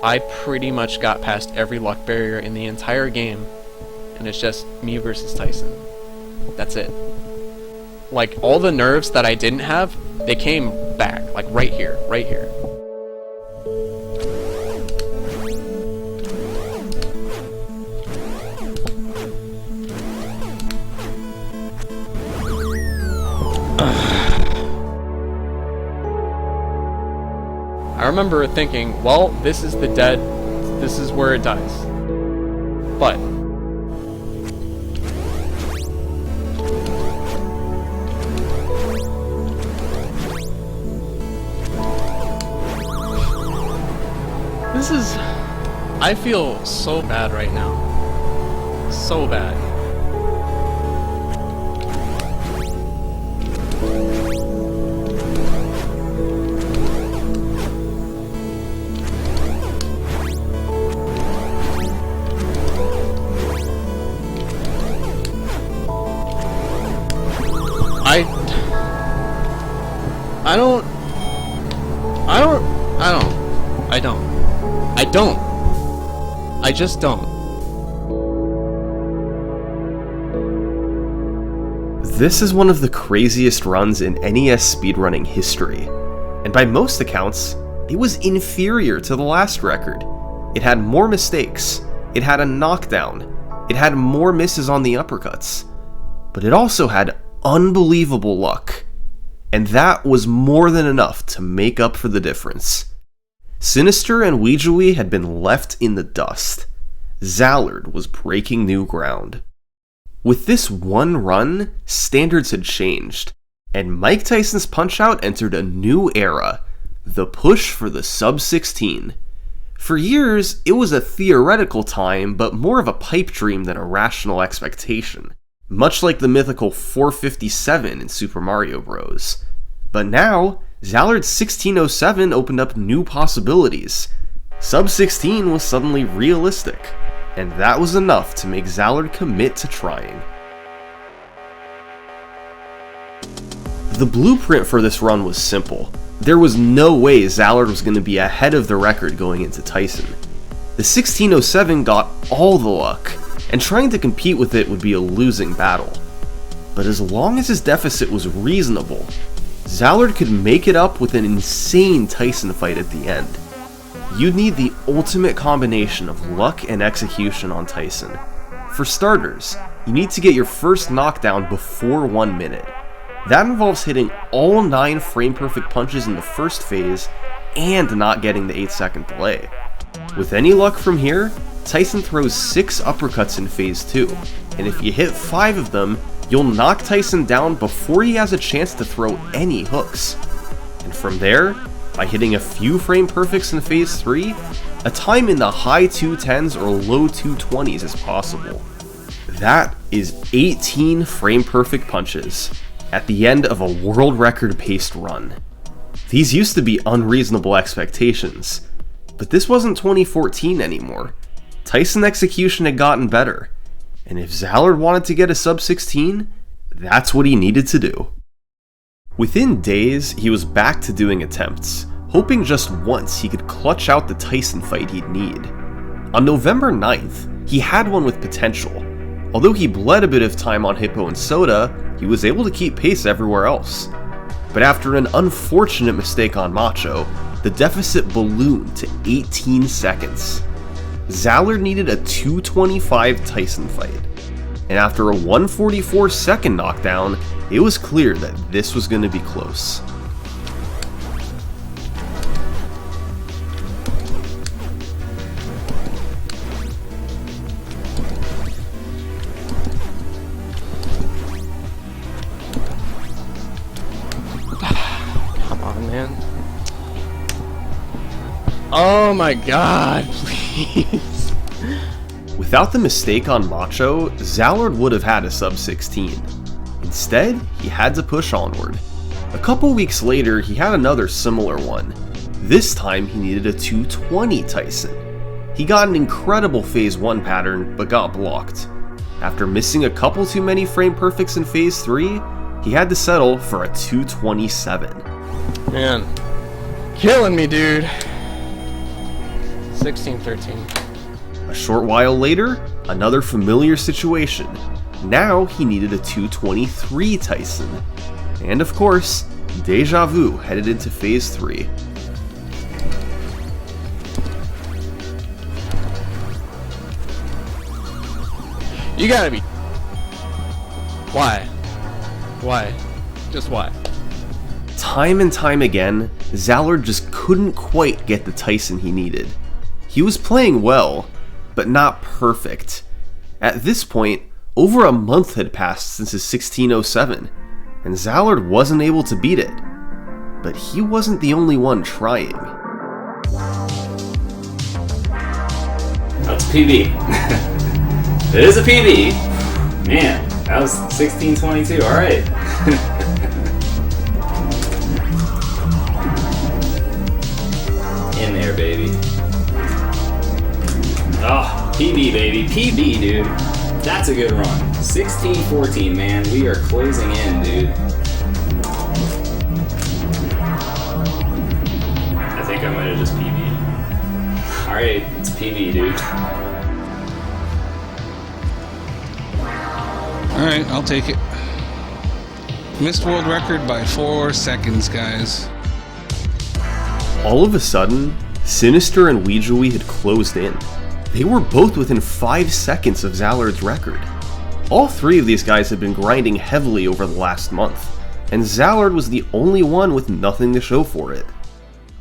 I pretty much got past every luck barrier in the entire game, and it's just me versus Tyson. That's it. Like, all the nerves that I didn't have, they came back, like right here, right here. I remember thinking, well, this is the dead, this is where it dies. But this is, I feel so bad right now. So bad. I just don't. This is one of the craziest runs in NES speedrunning history, and by most accounts, it was inferior to the last record. It had more mistakes, it had a knockdown, it had more misses on the uppercuts, but it also had unbelievable luck, and that was more than enough to make up for the difference. Sinister and Ouijawee had been left in the dust. Zallard was breaking new ground. With this one run, standards had changed, and Mike Tyson's Punch-Out entered a new era, the push for the sub-16. For years, it was a theoretical time, but more of a pipe dream than a rational expectation, much like the mythical 457 in Super Mario Bros. But now, Zallard's 1607 opened up new possibilities. Sub-16 was suddenly realistic, and that was enough to make Zallard commit to trying. The blueprint for this run was simple. There was no way Zallard was going to be ahead of the record going into Tyson. The 1607 got all the luck, and trying to compete with it would be a losing battle. But as long as his deficit was reasonable, Zallard could make it up with an insane Tyson fight at the end. You'd need the ultimate combination of luck and execution on Tyson. For starters, you need to get your first knockdown before 1 minute. That involves hitting all 9 frame-perfect punches in the first phase and not getting the 8-second delay. With any luck from here, Tyson throws 6 uppercuts in phase 2, and if you hit 5 of them, You'll knock Tyson down before he has a chance to throw any hooks. And from there, by hitting a few frame perfects in phase 3, a time in the high 210s or low 220s is possible. That is 18 frame perfect punches at the end of a world record paced run. These used to be unreasonable expectations, but this wasn't 2014 anymore. Tyson execution had gotten better, and if Zallard wanted to get a sub 16, that's what he needed to do. Within days, he was back to doing attempts, hoping just once he could clutch out the Tyson fight he'd need. On November 9th, he had one with potential. Although he bled a bit of time on Hippo and Soda, he was able to keep pace everywhere else. But after an unfortunate mistake on Macho, the deficit ballooned to 18 seconds. Zallard needed a 225 Tyson fight, and after a 144 second knockdown, it was clear that this was going to be close. Come on, man. Oh my god, please. Without the mistake on Macho, Zallard would have had a sub 16. Instead, he had to push onward. A couple weeks later, he had another similar one. This time, he needed a 220 Tyson. He got an incredible phase 1 pattern, but got blocked. After missing a couple too many frame perfects in phase 3, he had to settle for a 227. Man, killing me, dude. 16-13. A short while later, another familiar situation. Now he needed a 223 Tyson. And of course, deja vu headed into phase 3. You gotta be. Why? Why? Just why? Time and time again, Zallard just couldn't quite get the Tyson he needed. He was playing well, but not perfect. At this point, over a month had passed since his 1607, and Zallard wasn't able to beat it. But he wasn't the only one trying. That's a PB. It is a PB. Man, that was 1622. All right. In there, baby. Oh, PB, baby. PB, dude. That's a good run. 16-14, man. We are closing in, dude. I think I might have just PB'd. Alright, it's PB, dude. Alright, I'll take it. Missed world record by 4 seconds, guys. All of a sudden, Sinister and Weijui had closed in. They were both within 5 seconds of Zallard's record. All three of these guys had been grinding heavily over the last month, and Zallard was the only one with nothing to show for it.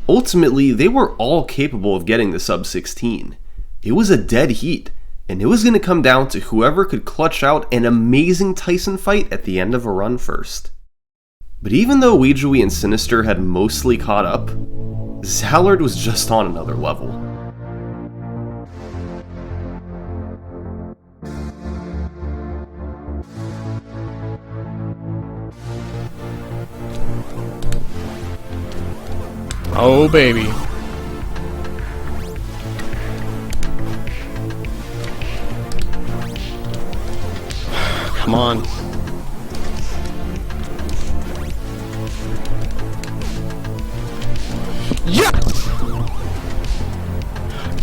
Ultimately, they were all capable of getting the sub 16. It was a dead heat, and it was going to come down to whoever could clutch out an amazing Tyson fight at the end of a run first. But even though Weijui and Sinister had mostly caught up, Zallard was just on another level. Oh, baby. Come on. Yes!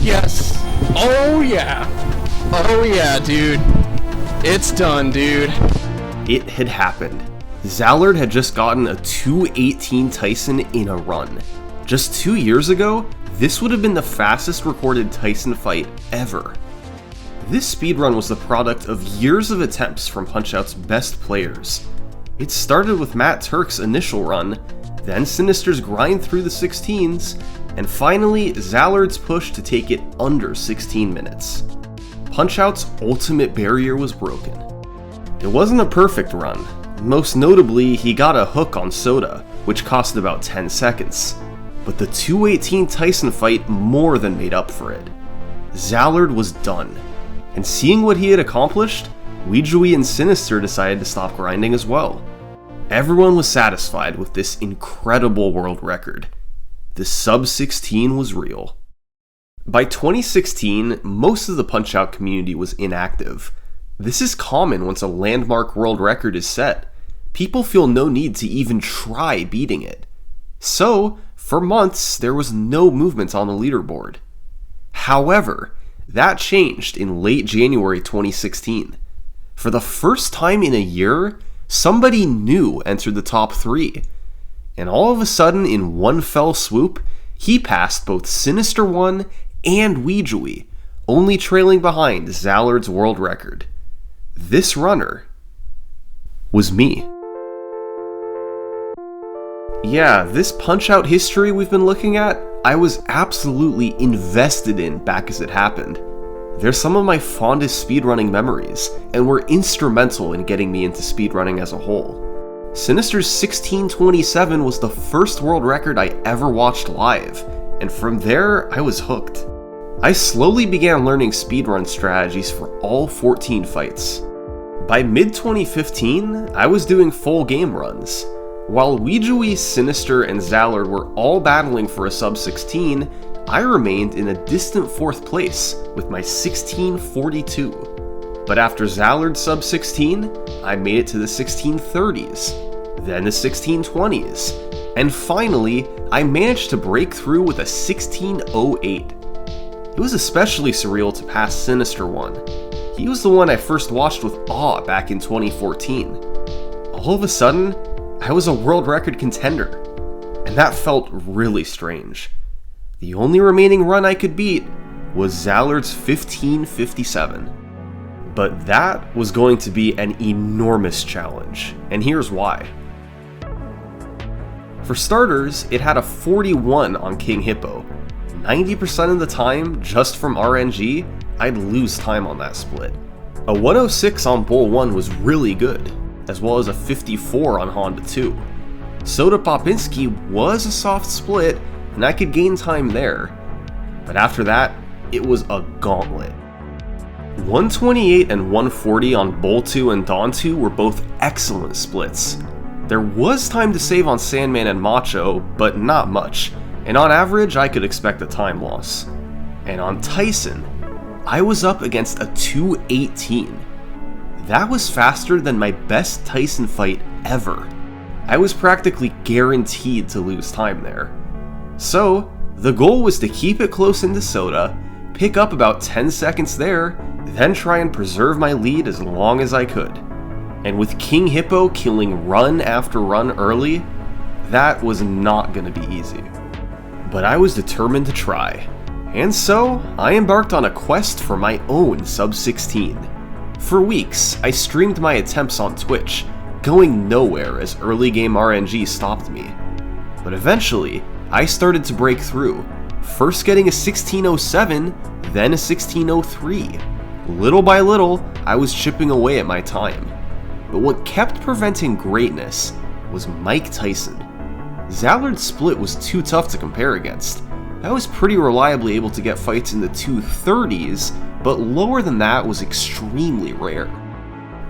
Yes! Oh, yeah! Oh, yeah, dude. It's done, dude. It had happened. Zallard had just gotten a 218 Tyson in a run. Just 2 years ago, this would have been the fastest recorded Tyson fight ever. This speedrun was the product of years of attempts from Punch-Out's best players. It started with Matt Turk's initial run, then Sinister's grind through the 16s, and finally Zallard's push to take it under 16 minutes. Punch-Out's ultimate barrier was broken. It wasn't a perfect run. Most notably, he got a hook on Soda, which cost about 10 seconds. But the 218 Tyson fight more than made up for it. Zallard was done, and seeing what he had accomplished, Weijui and Sinister decided to stop grinding as well. Everyone was satisfied with this incredible world record. The sub-16 was real. By 2016, most of the Punch-Out community was inactive. This is common once a landmark world record is set. People feel no need to even try beating it. So, for months, there was no movement on the leaderboard. However, that changed in late January 2016. For the first time in a year, somebody new entered the top 3. And all of a sudden, in one fell swoop, he passed both Sinister 1 and Weijui, only trailing behind Zallard's world record. This runner was me. Yeah, this Punch-Out history we've been looking at, I was absolutely invested in back as it happened. They're some of my fondest speedrunning memories, and were instrumental in getting me into speedrunning as a whole. Sinister's 1627 was the first world record I ever watched live, and from there, I was hooked. I slowly began learning speedrun strategies for all 14 fights. By mid-2015, I was doing full game runs. While Weijui, Sinister, and Zallard were all battling for a sub-16, I remained in a distant 4th place with my 1642. But after Zallard's sub-16, I made it to the 1630s, then the 1620s, and finally, I managed to break through with a 1608. It was especially surreal to pass Sinister 1. He was the one I first watched with awe back in 2014. All of a sudden, I was a world record contender, and that felt really strange. The only remaining run I could beat was Zallard's 1557. But that was going to be an enormous challenge, and here's why. For starters, it had a 41 on King Hippo. 90% of the time, just from RNG, I'd lose time on that split. A 106 on Bull 1 was really good, as well as a 54 on Honda 2. Soda Popinski was a soft split, and I could gain time there. But after that, it was a gauntlet. 128 and 140 on Bull 2 and Dawn 2 were both excellent splits. There was time to save on Sandman and Macho, but not much, and on average I could expect a time loss. And on Tyson, I was up against a 218. That was faster than my best Tyson fight ever. I was practically guaranteed to lose time there. So, the goal was to keep it close into Soda, pick up about 10 seconds there, then try and preserve my lead as long as I could. And with King Hippo killing run after run early, that was not going to be easy. But I was determined to try. And so, I embarked on a quest for my own sub-16. For weeks, I streamed my attempts on Twitch, going nowhere as early game RNG stopped me. But eventually, I started to break through, first getting a 1607, then a 1603. Little by little, I was chipping away at my time. But what kept preventing greatness was Mike Tyson. Zallard's split was too tough to compare against. I was pretty reliably able to get fights in the 230s, but lower than that was extremely rare.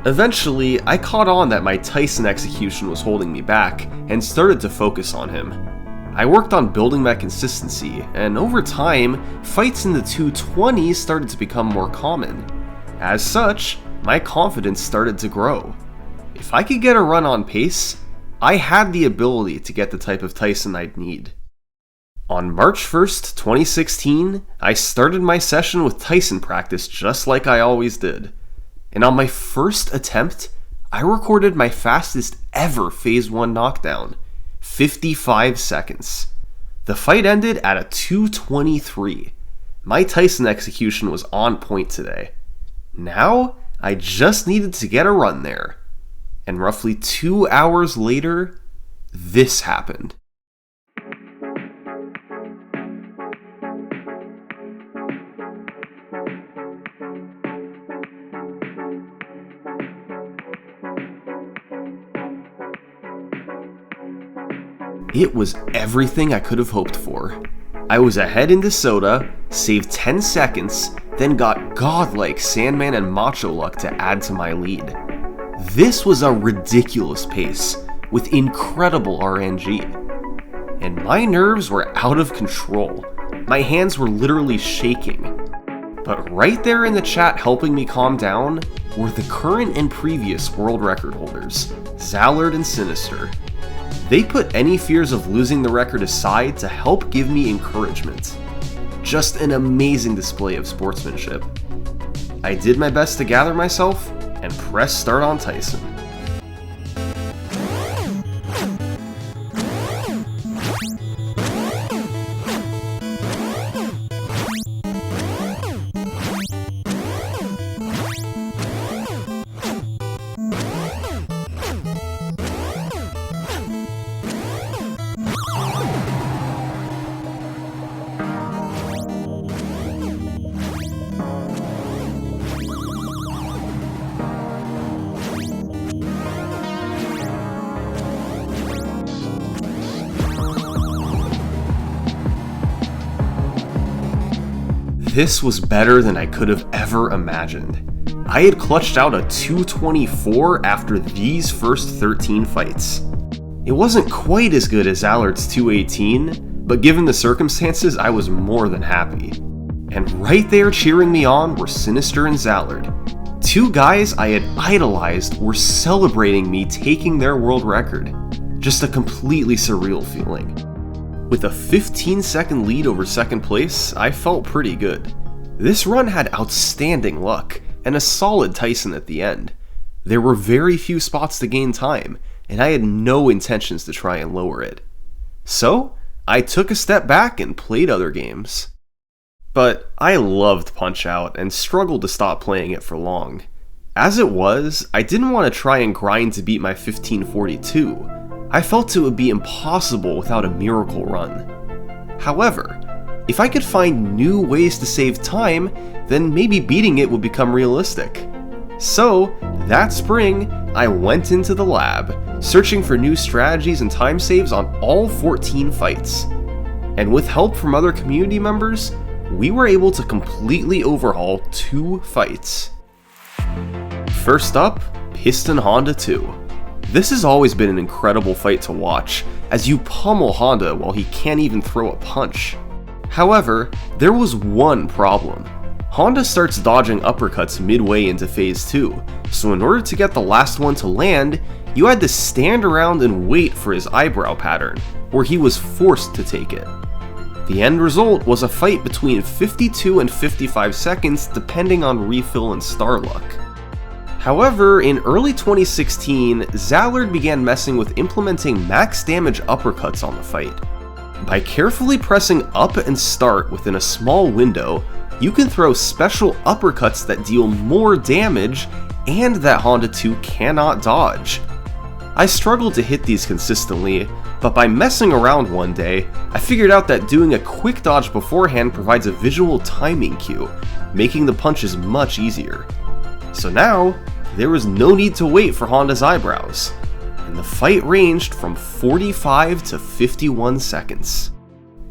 Eventually, I caught on that my Tyson execution was holding me back, and started to focus on him. I worked on building my consistency, and over time, fights in the 220s started to become more common. As such, my confidence started to grow. If I could get a run on pace, I had the ability to get the type of Tyson I'd need. On March 1st, 2016, I started my session with Tyson practice just like I always did. And on my first attempt, I recorded my fastest ever Phase 1 knockdown, 55 seconds. The fight ended at a 223. My Tyson execution was on point today. Now, I just needed to get a run there. And roughly 2 hours later, this happened. It was everything I could have hoped for. I was ahead into Soda, saved 10 seconds, then got godlike Sandman and Macho luck to add to my lead. This was a ridiculous pace, with incredible RNG. And my nerves were out of control. My hands were literally shaking. But right there in the chat helping me calm down were the current and previous world record holders, Zallard and Sinister. They put any fears of losing the record aside to help give me encouragement. Just an amazing display of sportsmanship. I did my best to gather myself and press start on Tyson. This was better than I could have ever imagined. I had clutched out a 224 after these first 13 fights. It wasn't quite as good as Allard's 218, but given the circumstances, I was more than happy. And right there cheering me on were Sinister and Zallard. Two guys I had idolized were celebrating me taking their world record. Just a completely surreal feeling. With a 15-second lead over second place, I felt pretty good. This run had outstanding luck, and a solid Tyson at the end. There were very few spots to gain time, and I had no intentions to try and lower it. So, I took a step back and played other games. But I loved Punch-Out and struggled to stop playing it for long. As it was, I didn't want to try and grind to beat my 1542. I felt it would be impossible without a miracle run. However, if I could find new ways to save time, then maybe beating it would become realistic. So, that spring, I went into the lab, searching for new strategies and time saves on all 14 fights. And with help from other community members, we were able to completely overhaul 2 fights. First up, Piston Honda 2. This has always been an incredible fight to watch, as you pummel Honda while he can't even throw a punch. However, there was one problem. Honda starts dodging uppercuts midway into phase 2, so in order to get the last one to land, you had to stand around and wait for his eyebrow pattern, or he was forced to take it. The end result was a fight between 52 and 55 seconds depending on refill and star luck. However, in early 2016, Zallard began messing with implementing max damage uppercuts on the fight. By carefully pressing up and start within a small window, you can throw special uppercuts that deal more damage and that Honda 2 cannot dodge. I struggled to hit these consistently, but by messing around one day, I figured out that doing a quick dodge beforehand provides a visual timing cue, making the punches much easier. So now, there was no need to wait for Honda's eyebrows, and the fight ranged from 45 to 51 seconds.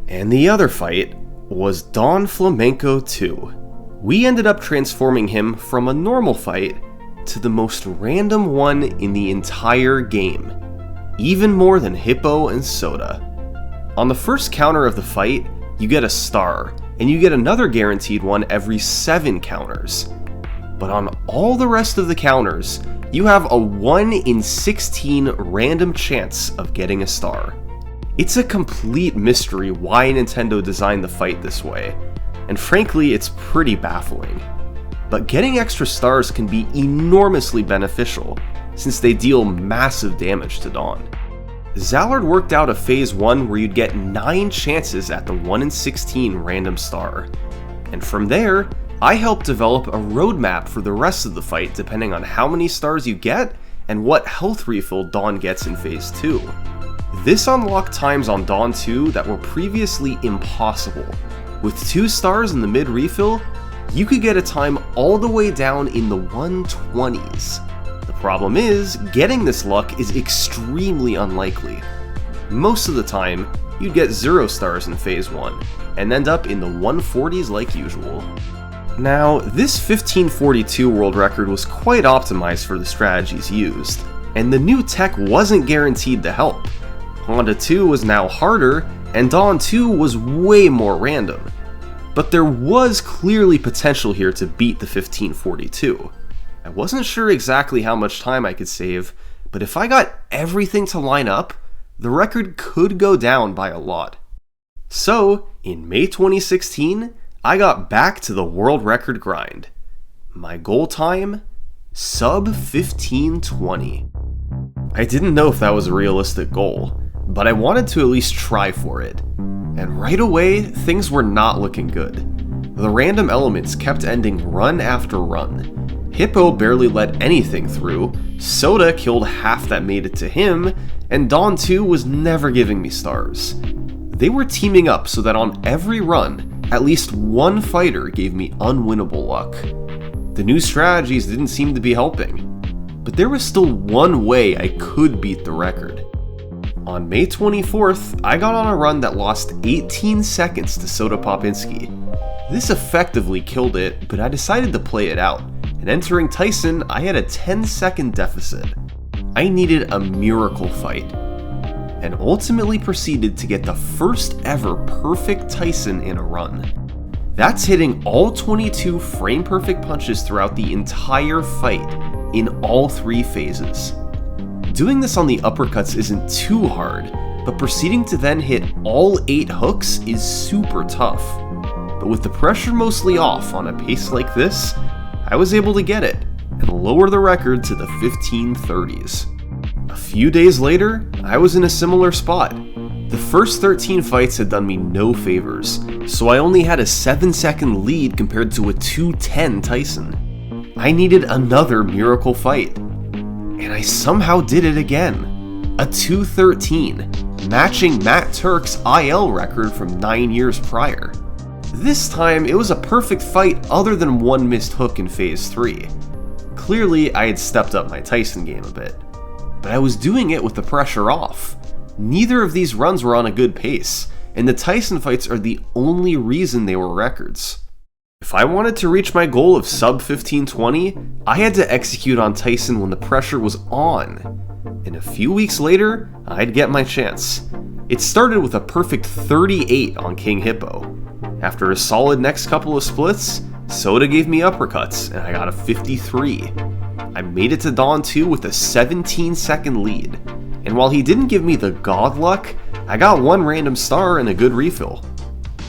And the other fight was Don Flamenco 2. We ended up transforming him from a normal fight to the most random one in the entire game, even more than Hippo and Soda. On the first counter of the fight, you get a star, and you get another guaranteed one every 7 counters. But on all the rest of the counters, you have a 1 in 16 random chance of getting a star. It's a complete mystery why Nintendo designed the fight this way, and frankly, it's pretty baffling. But getting extra stars can be enormously beneficial, since they deal massive damage to Dawn. Zallard worked out a phase 1 where you'd get 9 chances at the 1 in 16 random star, and from there, I helped develop a roadmap for the rest of the fight depending on how many stars you get and what health refill Dawn gets in phase 2. This unlocked times on Dawn 2 that were previously impossible. With 2 stars in the mid refill, you could get a time all the way down in the 120s. The problem is, getting this luck is extremely unlikely. Most of the time, you'd get 0 stars in Phase 1, and end up in the 140s like usual. Now, this 1542 world record was quite optimized for the strategies used, and the new tech wasn't guaranteed to help. Honda 2 was now harder, and Dawn 2 was way more random. But there was clearly potential here to beat the 1542. I wasn't sure exactly how much time I could save, but if I got everything to line up, the record could go down by a lot. So, in May 2016, I got back to the world record grind. My goal time? Sub 1520. I didn't know if that was a realistic goal, but I wanted to at least try for it. And right away, things were not looking good. The random elements kept ending run after run. Hippo barely let anything through, Soda killed half that made it to him, and Dawn 2 was never giving me stars. They were teaming up so that on every run, at least one fighter gave me unwinnable luck. The new strategies didn't seem to be helping, but there was still one way I could beat the record. On May 24th, I got on a run that lost 18 seconds to Soda Popinski. This effectively killed it, but I decided to play it out, and entering Tyson, I had a 10-second deficit. I needed a miracle fight, and ultimately proceeded to get the first ever perfect Tyson in a run. That's hitting all 22 frame-perfect punches throughout the entire fight, in all 3 phases. Doing this on the uppercuts isn't too hard, but proceeding to then hit all 8 hooks is super tough. But with the pressure mostly off on a pace like this, I was able to get it, and lower the record to the 1530s. A few days later, I was in a similar spot. The first 13 fights had done me no favors, so I only had a 7-second lead compared to a 2:10 Tyson. I needed another miracle fight. And I somehow did it again. A 2:13, matching Matt Turk's IL record from 9 years prior. This time, it was a perfect fight other than one missed hook in Phase 3. Clearly, I had stepped up my Tyson game a bit. But I was doing it with the pressure off. Neither of these runs were on a good pace, and the Tyson fights are the only reason they were records. If I wanted to reach my goal of sub 1520, I had to execute on Tyson when the pressure was on. And a few weeks later, I'd get my chance. It started with a perfect 38 on King Hippo. After a solid next couple of splits, Soda gave me uppercuts, and I got a 53. I made it to Dawn 2 with a 17-second lead, and while he didn't give me the god luck, I got one random star and a good refill.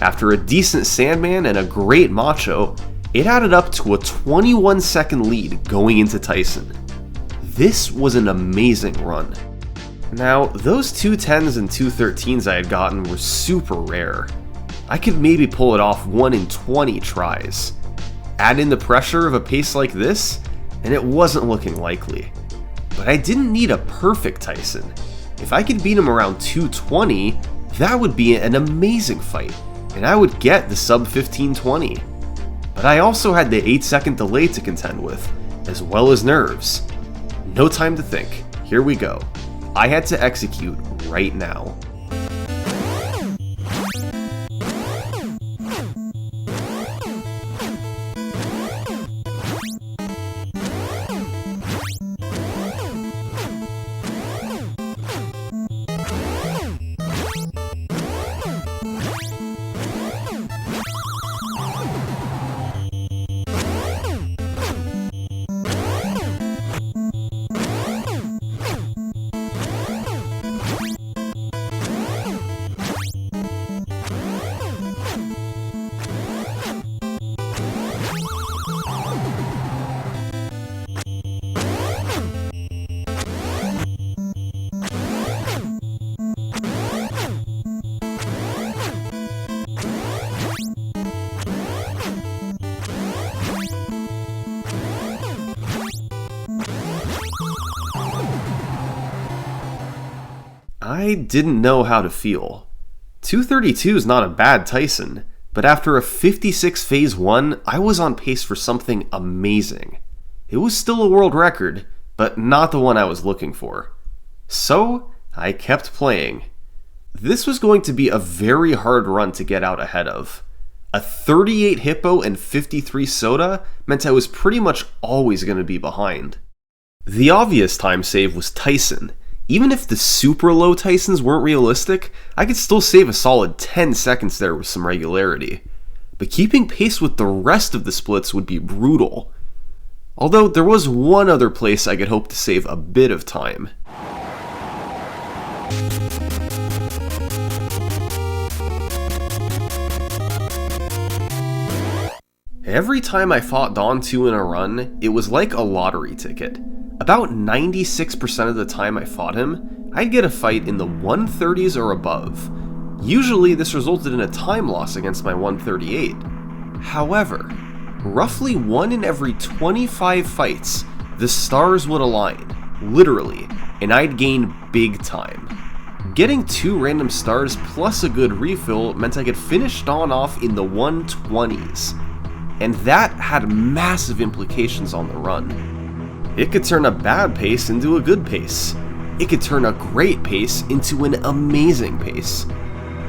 After a decent Sandman and a great Macho, it added up to a 21-second lead going into Tyson. This was an amazing run. Now, those 210s and 213s I had gotten were super rare. I could maybe pull it off 1 in 20 tries. Add in the pressure of a pace like this, and it wasn't looking likely. But I didn't need a perfect Tyson. If I could beat him around 220, that would be an amazing fight, and I would get the sub 1520. But I also had the 8-second delay to contend with, as well as nerves. No time to think, here we go. I had to execute right now. I didn't know how to feel. 232 is not a bad Tyson, but after a 56 Phase 1, I was on pace for something amazing. It was still a world record, but not the one I was looking for. So, I kept playing. This was going to be a very hard run to get out ahead of. A 38 hippo and 53 soda meant I was pretty much always going to be behind. The obvious time save was Tyson. Even if the super low Tysons weren't realistic, I could still save a solid 10 seconds there with some regularity. But keeping pace with the rest of the splits would be brutal. Although there was one other place I could hope to save a bit of time. Every time I fought Dawn 2 in a run, it was like a lottery ticket. About 96% of the time I fought him, I'd get a fight in the 130s or above. Usually this resulted in a time loss against my 138. However, roughly 1 in every 25 fights, the stars would align, literally, and I'd gain big time. Getting 2 random stars plus a good refill meant I could finish Dawn off in the 120s. And that had massive implications on the run. It could turn a bad pace into a good pace. It could turn a great pace into an amazing pace.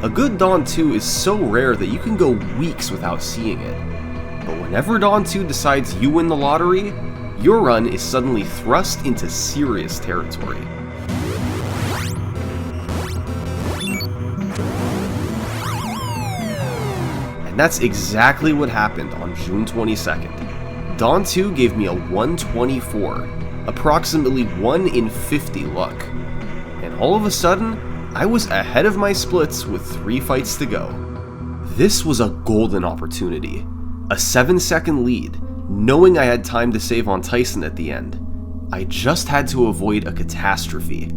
A good Dawn 2 is so rare that you can go weeks without seeing it. But whenever Dawn 2 decides you win the lottery, your run is suddenly thrust into serious territory. And that's exactly what happened on June 22nd. Dawn 2 gave me a 124, approximately 1 in 50 luck. And all of a sudden, I was ahead of my splits with 3 fights to go. This was a golden opportunity. A 7-second lead, knowing I had time to save on Tyson at the end. I just had to avoid a catastrophe.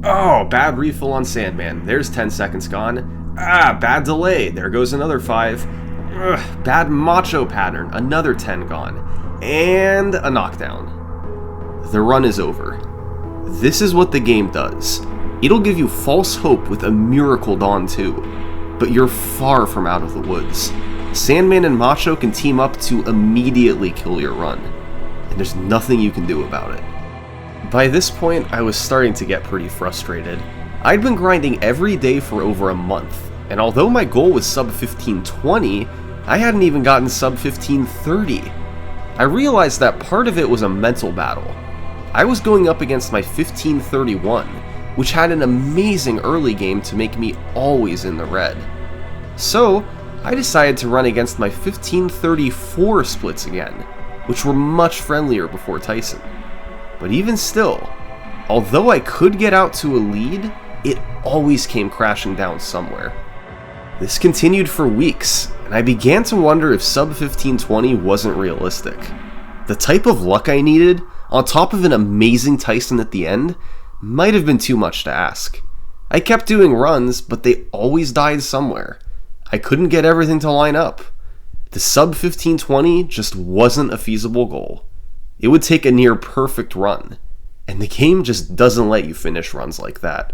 Oh, bad refill on Sandman, there's 10 seconds gone. Ah, bad delay, there goes another 5. Ugh, bad macho pattern, another 10 gone. And a knockdown. The run is over. This is what the game does. It'll give you false hope with a miracle Dawn 2, but you're far from out of the woods. Sandman and Macho can team up to immediately kill your run, and there's nothing you can do about it. By this point, I was starting to get pretty frustrated. I'd been grinding every day for over a month, and although my goal was sub 1520, I hadn't even gotten sub 1530. I realized that part of it was a mental battle. I was going up against my 1531, which had an amazing early game to make me always in the red. So, I decided to run against my 1534 splits again, which were much friendlier before Tyson. But even still, although I could get out to a lead, it always came crashing down somewhere. This continued for weeks, and I began to wonder if sub 1520 wasn't realistic. The type of luck I needed, on top of an amazing Tyson at the end, might have been too much to ask. I kept doing runs, but they always died somewhere. I couldn't get everything to line up. The sub 1520 just wasn't a feasible goal. It would take a near perfect run, and the game just doesn't let you finish runs like that.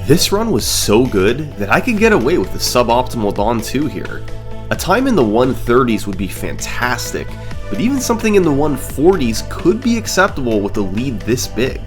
This run was so good that I could get away with a suboptimal Dawn 2 here. A time in the 130s would be fantastic, but even something in the 140s could be acceptable with a lead this big.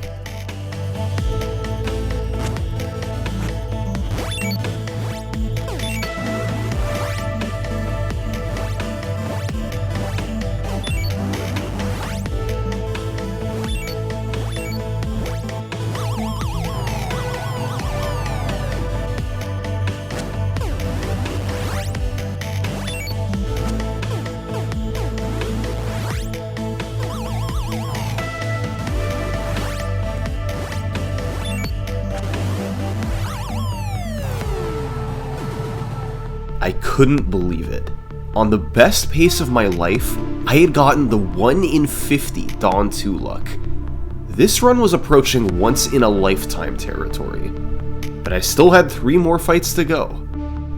I couldn't believe it. On the best pace of my life, I had gotten the 1 in 50 Dawn 2 luck. This run was approaching once-in-a-lifetime territory, but I still had 3 more fights to go.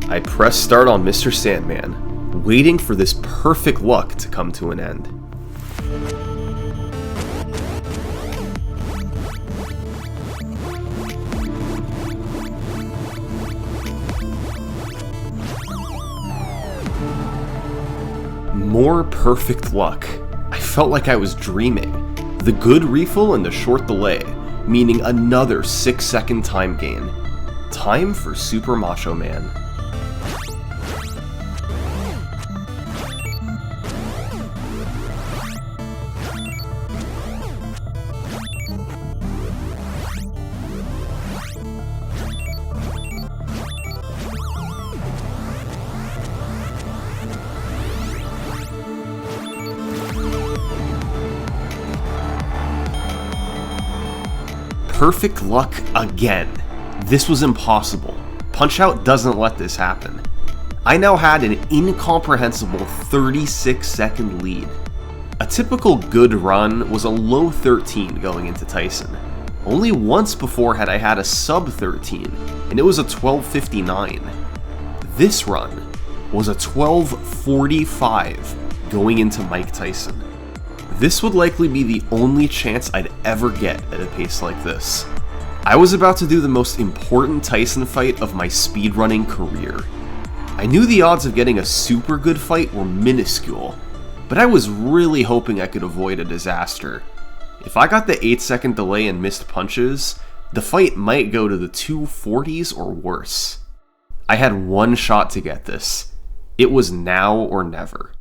I pressed start on Mr. Sandman, waiting for this perfect luck to come to an end. More perfect luck. I felt like I was dreaming. The good refill and the short delay, meaning another 6-second time gain. Time for Super Macho Man. Perfect luck again. This was impossible. Punch-Out doesn't let this happen. I now had an incomprehensible 36-second lead. A typical good run was a low 13 going into Tyson. Only once before had I had a sub 13, and it was a 12:59. This run was a 12:45 going into Mike Tyson. This would likely be the only chance I'd ever get at a pace like this. I was about to do the most important Tyson fight of my speedrunning career. I knew the odds of getting a super good fight were minuscule, but I was really hoping I could avoid a disaster. If I got the 8-second delay and missed punches, the fight might go to the 240s or worse. I had one shot to get this. It was now or never.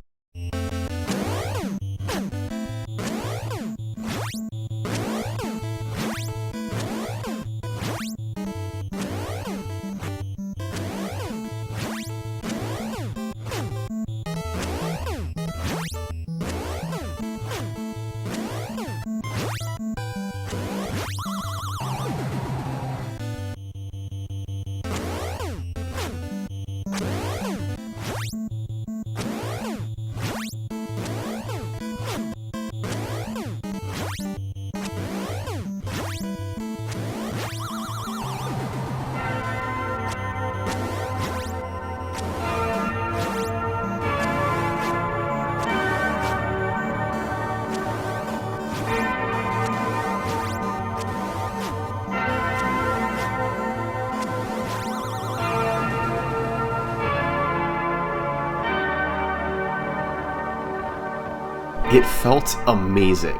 It felt amazing.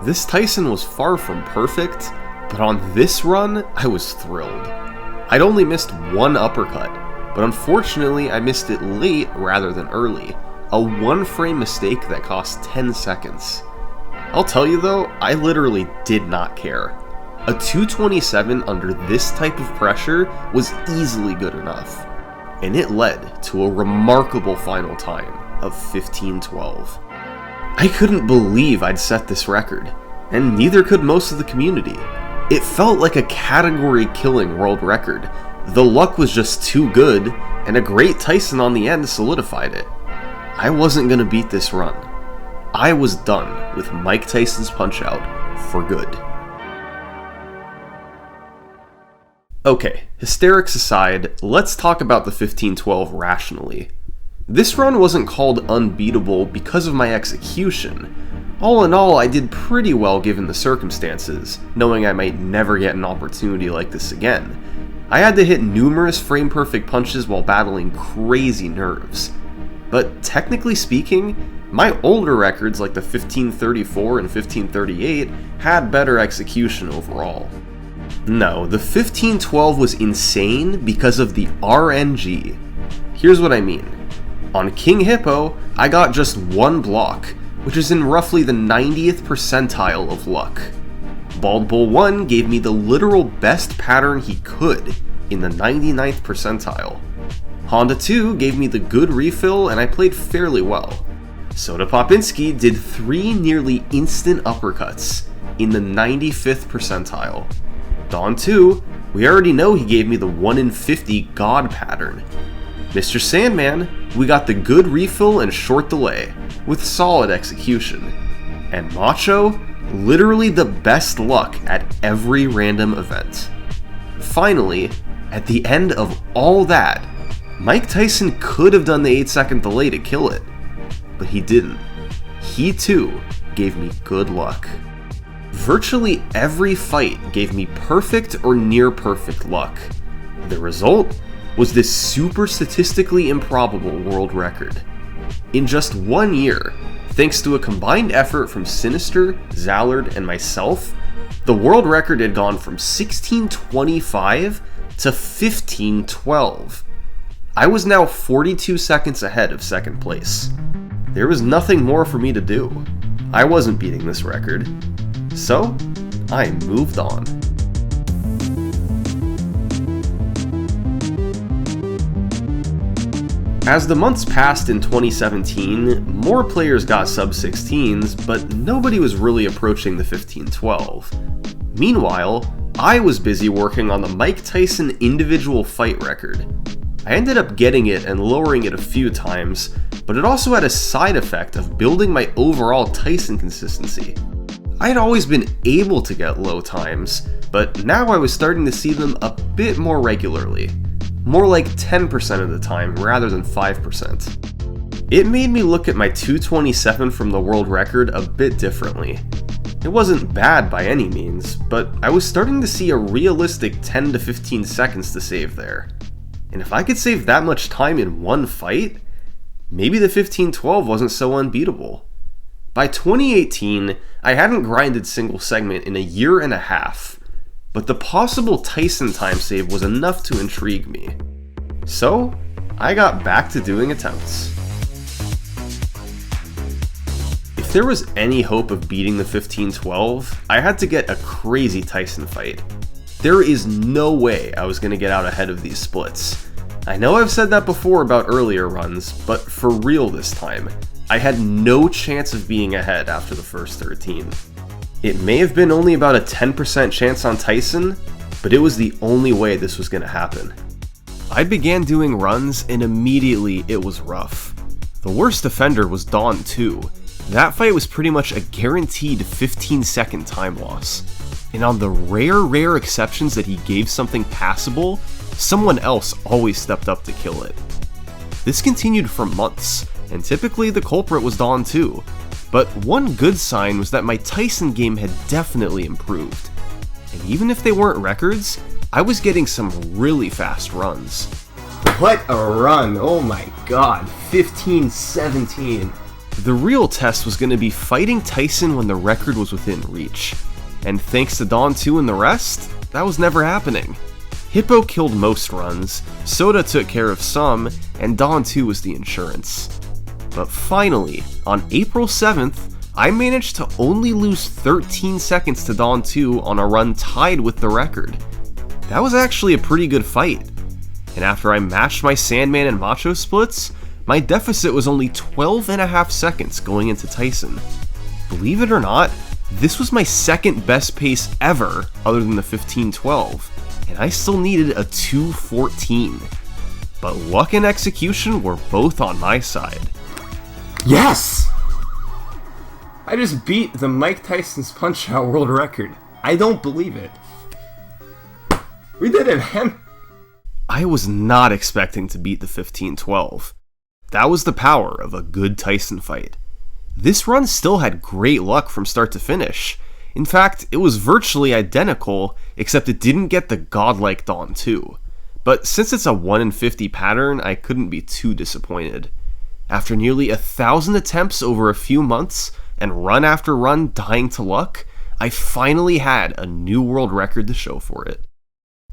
This Tyson was far from perfect, but on this run, I was thrilled. I'd only missed one uppercut, but unfortunately I missed it late rather than early, a 1-frame mistake that cost 10 seconds. I'll tell you though, I literally did not care. A 227 under this type of pressure was easily good enough, and it led to a remarkable final time of 15:12. I couldn't believe I'd set this record, and neither could most of the community. It felt like a category-killing world record. The luck was just too good, and a great Tyson on the end solidified it. I wasn't gonna beat this run. I was done with Mike Tyson's Punch-Out for good. Okay, hysterics aside, let's talk about the 15:12 rationally. This run wasn't called unbeatable because of my execution. All in all, I did pretty well given the circumstances, knowing I might never get an opportunity like this again. I had to hit numerous frame-perfect punches while battling crazy nerves. But technically speaking, my older records like the 15:34 and 15:38 had better execution overall. No, the 15:12 was insane because of the RNG. Here's what I mean. On King Hippo, I got just one block, which is in roughly the 90th percentile of luck. Bald Bull 1 gave me the literal best pattern he could, in the 99th percentile. Honda 2 gave me the good refill and I played fairly well. Soda Popinski did 3 nearly instant uppercuts, in the 95th percentile. Dawn 2, we already know he gave me the 1 in 50 God pattern. Mr. Sandman, we got the good refill and short delay, with solid execution. And Macho, literally the best luck at every random event. Finally, at the end of all that, Mike Tyson could have done the 8-second delay to kill it, but he didn't. He too gave me good luck. Virtually every fight gave me perfect or near perfect luck. The result was this super statistically improbable world record. In just 1 year, thanks to a combined effort from Sinister, Zallard, and myself, the world record had gone from 1625 to 1512. I was now 42 seconds ahead of second place. There was nothing more for me to do. I wasn't beating this record. So, I moved on. As the months passed in 2017, more players got sub-16s, but nobody was really approaching the 1512. Meanwhile, I was busy working on the Mike Tyson individual fight record. I ended up getting it and lowering it a few times, but it also had a side effect of building my overall Tyson consistency. I had always been able to get low times, but now I was starting to see them a bit more regularly. More like 10% of the time rather than 5%. It made me look at my 227 from the world record a bit differently. It wasn't bad by any means, but I was starting to see a realistic 10 to 15 seconds to save there. And if I could save that much time in one fight, maybe the 1512 wasn't so unbeatable. By 2018, I hadn't grinded single segment in a year and a half, but the possible Tyson time save was enough to intrigue me. So, I got back to doing attempts. If there was any hope of beating the 1512, I had to get a crazy Tyson fight. There is no way I was going to get out ahead of these splits. I know I've said that before about earlier runs, but for real this time, I had no chance of being ahead after the first 13. It may have been only about a 10% chance on Tyson, but it was the only way this was going to happen. I began doing runs and immediately it was rough. The worst offender was Dawn 2. That fight was pretty much a guaranteed 15-second time loss. And on the rare exceptions that he gave something passable, someone else always stepped up to kill it. This continued for months, and typically the culprit was Dawn 2. But one good sign was that my Tyson game had definitely improved. And even if they weren't records, I was getting some really fast runs. What a run, oh my god, 15-17. The real test was going to be fighting Tyson when the record was within reach. And thanks to Dawn 2 and the rest, that was never happening. Hippo killed most runs, Soda took care of some, and Dawn 2 was the insurance. But finally, on April 7th, I managed to only lose 13 seconds to Dawn 2 on a run tied with the record. That was actually a pretty good fight. And after I matched my Sandman and Macho splits, my deficit was only 12.5 seconds going into Tyson. Believe it or not, this was my second best pace ever other than the 1512, and I still needed a 214. But luck and execution were both on my side. Yes! I just beat the Mike Tyson's Punch-Out world record. I don't believe it. We did it, man! I was not expecting to beat the 1512. That was the power of a good Tyson fight. This run still had great luck from start to finish. In fact, it was virtually identical, except it didn't get the godlike Dawn 2. But since it's a 1 in 50 pattern, I couldn't be too disappointed. After nearly 1,000 attempts over a few months, and run after run dying to luck, I finally had a new world record to show for it.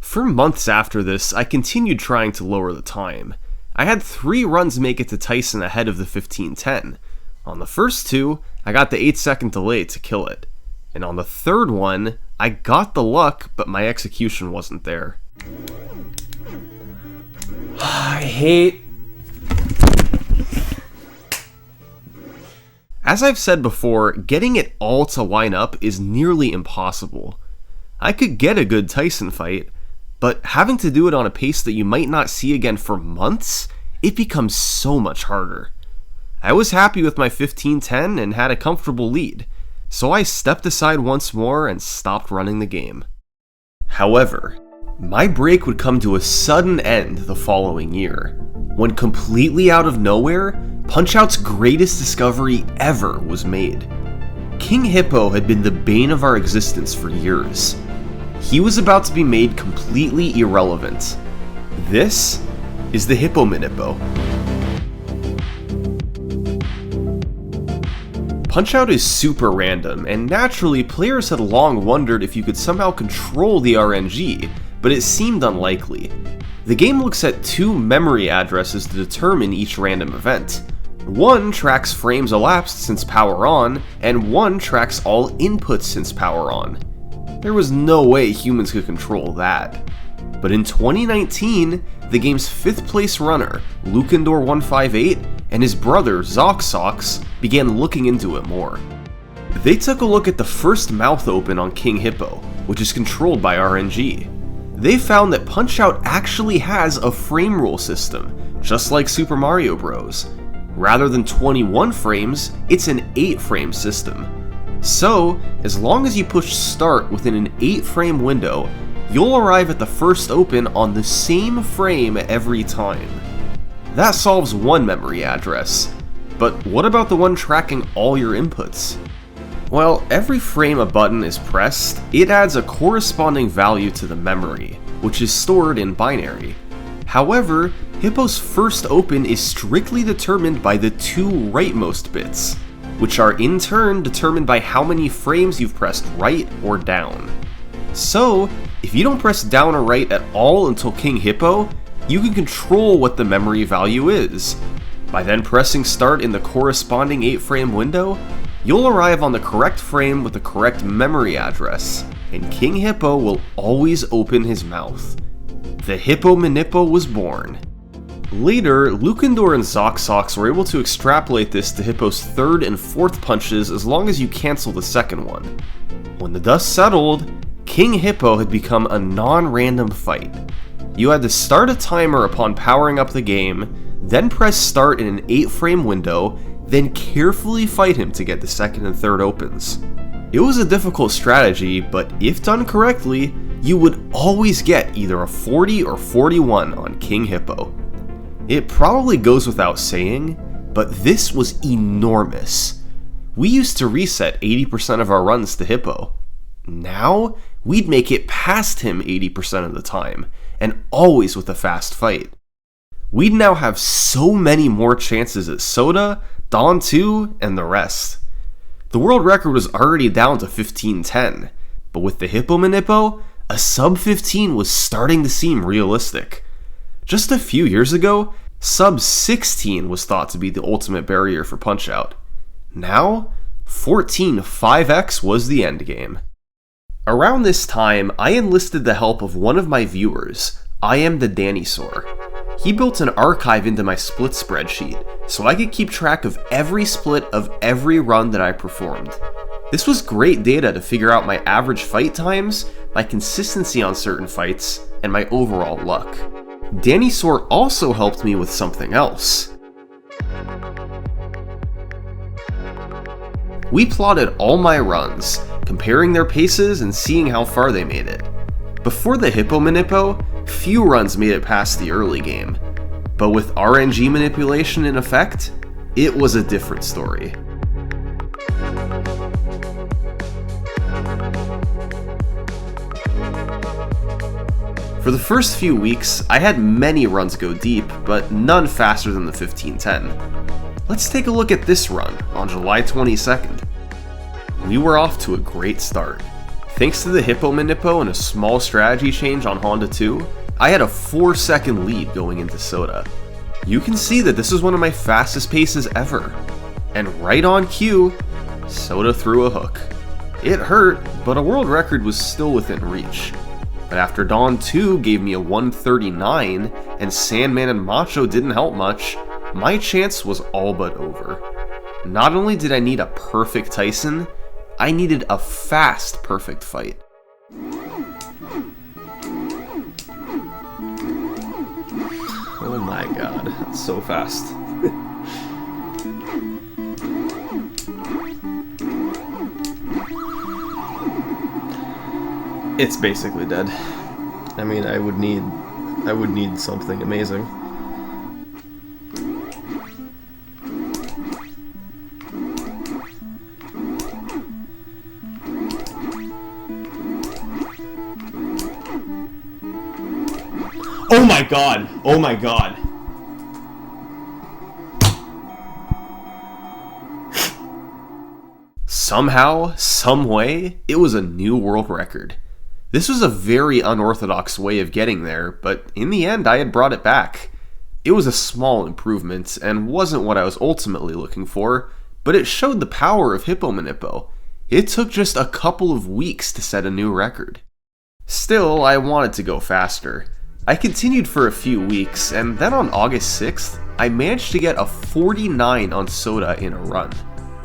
For months after this, I continued trying to lower the time. I had 3 runs make it to Tyson ahead of the 1510. On the first 2, I got the 8-second delay to kill it. And on the third one, I got the luck, but my execution wasn't there. I hate... As I've said before, getting it all to line up is nearly impossible. I could get a good Tyson fight, but having to do it on a pace that you might not see again for months it becomes so much harder. I was happy with my 15-10 and had a comfortable lead, so I stepped aside once more and stopped running the game. However, my break would come to a sudden end the following year, when completely out of nowhere, Punch-Out's greatest discovery ever was made. King Hippo had been the bane of our existence for years. He was about to be made completely irrelevant. This is the Hippo Manippo. Punch-Out is super random, and naturally players had long wondered if you could somehow control the RNG, but it seemed unlikely. The game looks at 2 memory addresses to determine each random event. One tracks frames elapsed since power on, and one tracks all inputs since power on. There was no way humans could control that. But in 2019, the game's 5th place runner, Lukendor158, and his brother, Zoxox, began looking into it more. They took a look at the first mouth open on King Hippo, which is controlled by RNG. They found that Punch-Out actually has a frame rule system, just like Super Mario Bros. Rather than 21 frames, it's an 8-frame system. So, as long as you push start within an 8-frame window, you'll arrive at the first open on the same frame every time. That solves one memory address, but what about the one tracking all your inputs? Well, every frame a button is pressed, it adds a corresponding value to the memory, which is stored in binary. However, Hippo's first open is strictly determined by the 2 rightmost bits, which are in turn determined by how many frames you've pressed right or down. So, if you don't press down or right at all until King Hippo, you can control what the memory value is. By then pressing start in the corresponding 8-frame window, you'll arrive on the correct frame with the correct memory address, and King Hippo will always open his mouth. The Hippo Manippo was born. Later, Lukendor and Zoxox were able to extrapolate this to Hippo's 3rd and 4th punches as long as you cancel the 2nd one. When the dust settled, King Hippo had become a non-random fight. You had to start a timer upon powering up the game, then press start in an 8-frame window, then carefully fight him to get the 2nd and 3rd opens. It was a difficult strategy, but if done correctly, you would always get either a 40 or 41 on King Hippo. It probably goes without saying, but this was enormous. We used to reset 80% of our runs to Hippo. Now, we'd make it past him 80% of the time, and always with a fast fight. We'd now have so many more chances at Soda, Dawn 2, and the rest. The world record was already down to 15-10, but with the Hippo Manippo, a sub 15 was starting to seem realistic. Just a few years ago, sub 16 was thought to be the ultimate barrier for Punch-Out. Now, 14-5x was the endgame. Around this time, I enlisted the help of one of my viewers, I Am the Dinosaur. He built an archive into my split spreadsheet, so I could keep track of every split of every run that I performed. This was great data to figure out my average fight times, my consistency on certain fights, and my overall luck. Dinosaur also helped me with something else. We plotted all my runs, comparing their paces and seeing how far they made it. Before the Hippo Manippo, few runs made it past the early game, but with RNG manipulation in effect, it was a different story. For the first few weeks, I had many runs go deep, but none faster than the 15-10. Let's take a look at this run on July 22nd. We were off to a great start. Thanks to the Hippo Manippo and a small strategy change on Honda 2, I had a 4-second lead going into Soda. You can see that this is one of my fastest paces ever. And right on cue, Soda threw a hook. It hurt, but a world record was still within reach. But after Dawn 2 gave me a 139, and Sandman and Macho didn't help much, my chance was all but over. Not only did I need a perfect Tyson, I needed a fast perfect fight. Oh my god. so fast. It's basically dead. I mean, I would need something amazing. Oh my god! Oh my god! Somehow, someway, it was a new world record. This was a very unorthodox way of getting there, but in the end I had brought it back. It was a small improvement, and wasn't what I was ultimately looking for, but it showed the power of Hippo Manippo. It took just a couple of weeks to set a new record. Still, I wanted to go faster. I continued for a few weeks, and then on August 6th, I managed to get a 49 on Soda in a run.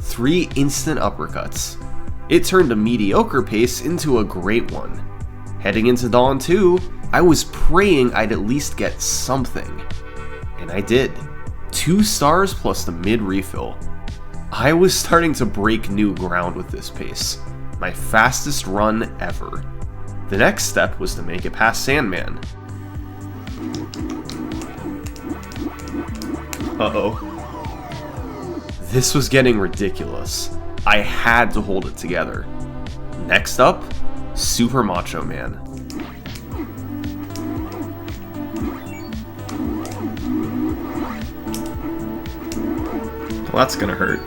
3 instant uppercuts. It turned a mediocre pace into a great one. Heading into Dawn 2, I was praying I'd at least get something. And I did. 2 stars plus the mid refill. I was starting to break new ground with this pace. My fastest run ever. The next step was to make it past Sandman. Uh-oh. This was getting ridiculous. I had to hold it together. Next up, Super Macho Man. Well, that's gonna hurt.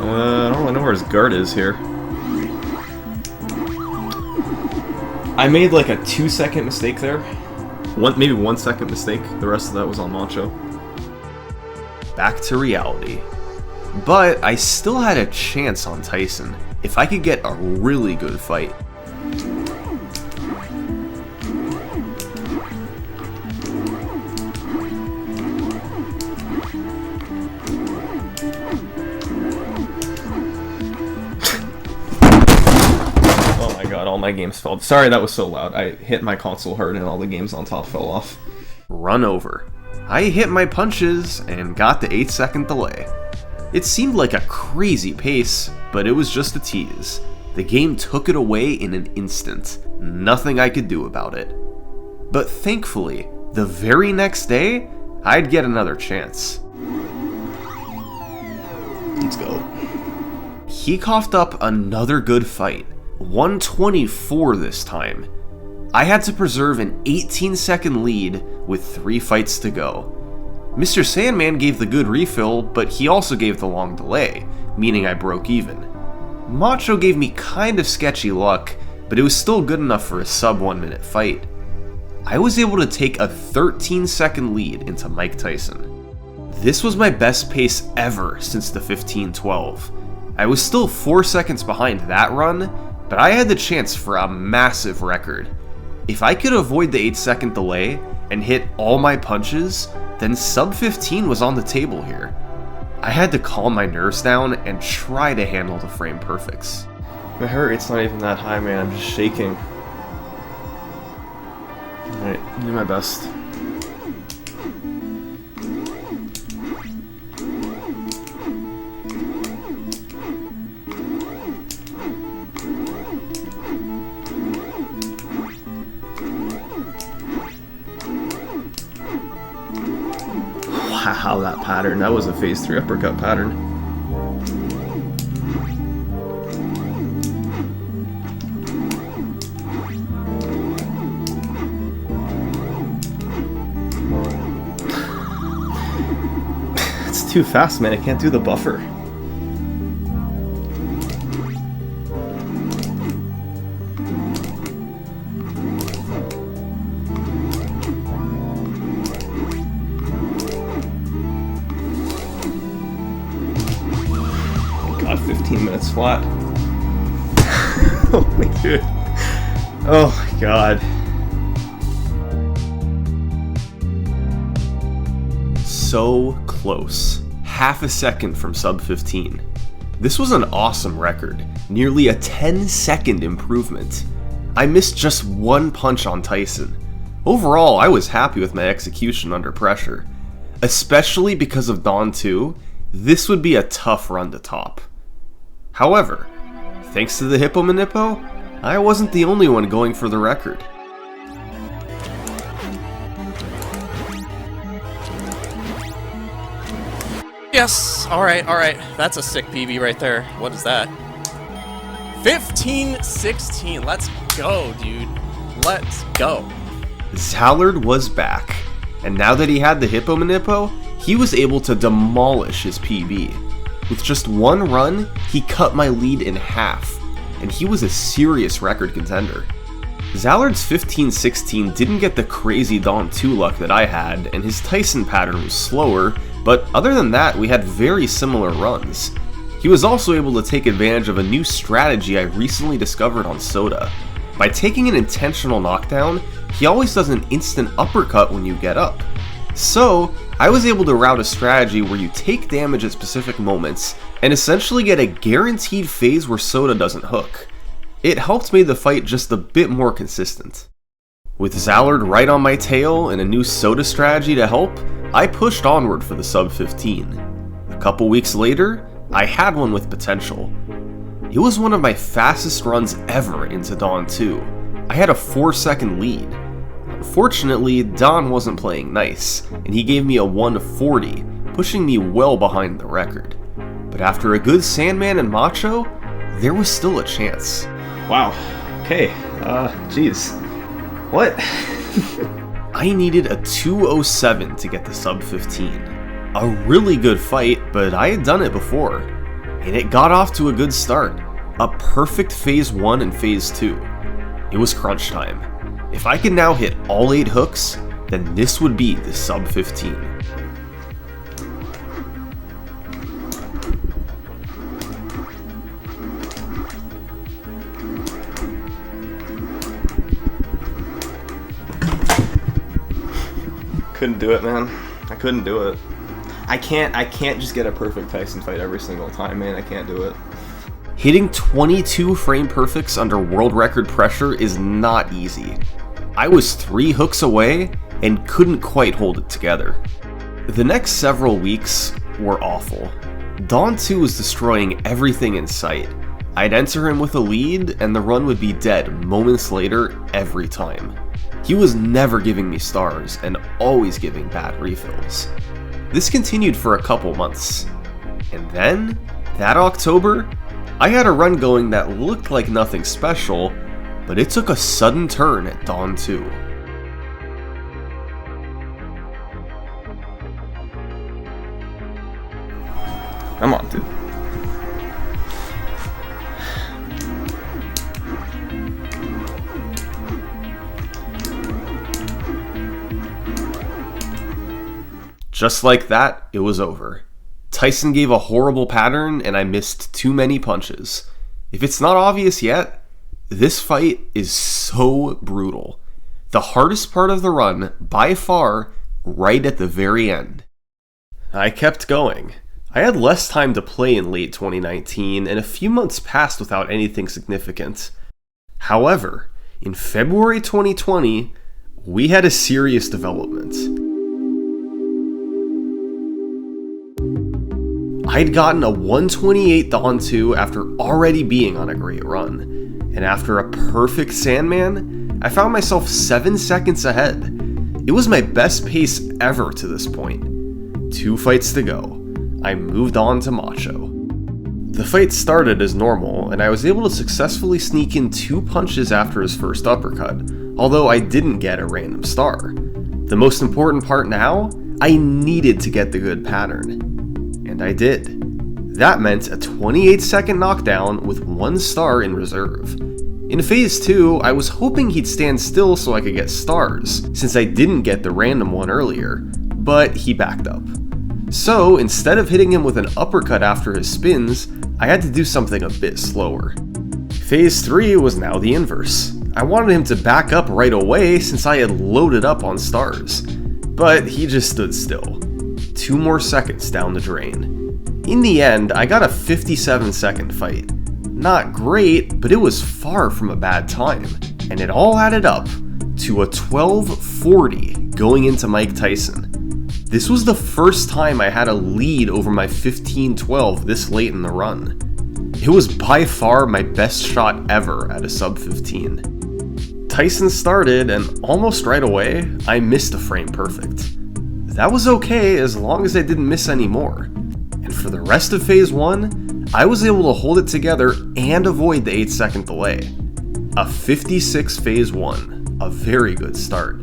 I don't really know where his guard is here. I made like a 2-second mistake there. Maybe 1 second mistake. The rest of that was on Macho. Back to reality. But I still had a chance on Tyson if I could get a really good fight. Oh my god, all my games fell. Sorry that was so loud. I hit my console hard and all the games on top fell off. Run over. I hit my punches and got the 8-second delay. It seemed like a crazy pace, but it was just a tease. The game took it away in an instant. Nothing I could do about it. But thankfully, the very next day, I'd get another chance. Let's go. He coughed up another good fight. 124 this time. I had to preserve an 18-second lead with 3 fights to go. Mr. Sandman gave the good refill, but he also gave the long delay, meaning I broke even. Macho gave me kind of sketchy luck, but it was still good enough for a sub 1 minute fight. I was able to take a 13-second lead into Mike Tyson. This was my best pace ever since the 15-12. I was still 4 seconds behind that run, but I had the chance for a massive record. If I could avoid the 8-second delay and hit all my punches, then sub 15 was on the table here. I had to calm my nerves down and try to handle the frame perfects. My heart rate's not even that high, man. I'm just shaking. Alright, do my best. Wow, that pattern. That was a phase 3 uppercut pattern. It's too fast, man. I can't do the buffer. God, 15 minutes flat. Oh my god. Oh my god. So close. Half a second from sub 15. This was an awesome record. Nearly a 10-second improvement. I missed just 1 punch on Tyson. Overall, I was happy with my execution under pressure. Especially because of Dawn 2, this would be a tough run to top. However, thanks to the Hippo Manippo, I wasn't the only one going for the record. Yes, alright. That's a sick PB right there. What is that? 15-16. Let's go, dude. Let's go. Zallard was back, and now that he had the Hippo Manippo, he was able to demolish his PB. With just one run, he cut my lead in half, and he was a serious record contender. Zallard's 15-16 didn't get the crazy Dawn 2 luck that I had, and his Tyson pattern was slower, but other than that, we had very similar runs. He was also able to take advantage of a new strategy I recently discovered on Soda. By taking an intentional knockdown, he always does an instant uppercut when you get up. So, I was able to route a strategy where you take damage at specific moments, and essentially get a guaranteed phase where Soda doesn't hook. It helped make the fight just a bit more consistent. With Zallard right on my tail and a new Soda strategy to help, I pushed onward for the sub 15. A couple weeks later, I had one with potential. It was one of my fastest runs ever into Dawn 2. I had a 4-second lead. Unfortunately, Don wasn't playing nice, and he gave me a 140, pushing me well behind the record. But after a good Sandman and Macho, there was still a chance. Wow. Okay. Jeez. What? I needed a 207 to get the sub 15. A really good fight, but I had done it before. And it got off to a good start. A perfect phase 1 and phase 2. It was crunch time. If I could now hit all 8 hooks, then this would be the sub 15. Couldn't do it, man. I couldn't do it. I can't just get a perfect Tyson fight every single time, man. I can't do it. Hitting 22 frame perfects under world record pressure is not easy. I was 3 hooks away and couldn't quite hold it together. The next several weeks were awful. Dawn 2 was destroying everything in sight. I'd enter him with a lead and the run would be dead moments later every time. He was never giving me stars and always giving bad refills. This continued for a couple months. And then, that October, I had a run going that looked like nothing special, but it took a sudden turn at Dawn 2. Come on, dude. Just like that, it was over. Tyson gave a horrible pattern and I missed too many punches. If it's not obvious yet, this fight is so brutal. The hardest part of the run, by far, right at the very end. I kept going. I had less time to play in late 2019 and a few months passed without anything significant. However, in February 2020, we had a serious development. I'd gotten a 128 Dawn 2 after already being on a great run, and after a perfect Sandman, I found myself 7 seconds ahead. It was my best pace ever to this point. 2 fights to go. I moved on to Macho. The fight started as normal, and I was able to successfully sneak in 2 punches after his first uppercut, although I didn't get a random star. The most important part now, I needed to get the good pattern. And I did. That meant a 28-second knockdown with 1 star in reserve. In phase 2, I was hoping he'd stand still so I could get stars, since I didn't get the random one earlier, but he backed up. So, instead of hitting him with an uppercut after his spins, I had to do something a bit slower. Phase 3 was now the inverse. I wanted him to back up right away since I had loaded up on stars. But he just stood still. 2 more seconds down the drain. In the end, I got a 57-second fight. Not great, but it was far from a bad time, and it all added up to a 12:40 going into Mike Tyson. This was the first time I had a lead over my 15-12 this late in the run. It was by far my best shot ever at a sub 15. Tyson started, and almost right away, I missed a frame perfect. That was okay as long as I didn't miss any more. And for the rest of phase 1, I was able to hold it together and avoid the 8-second delay. A 56 phase 1, a very good start.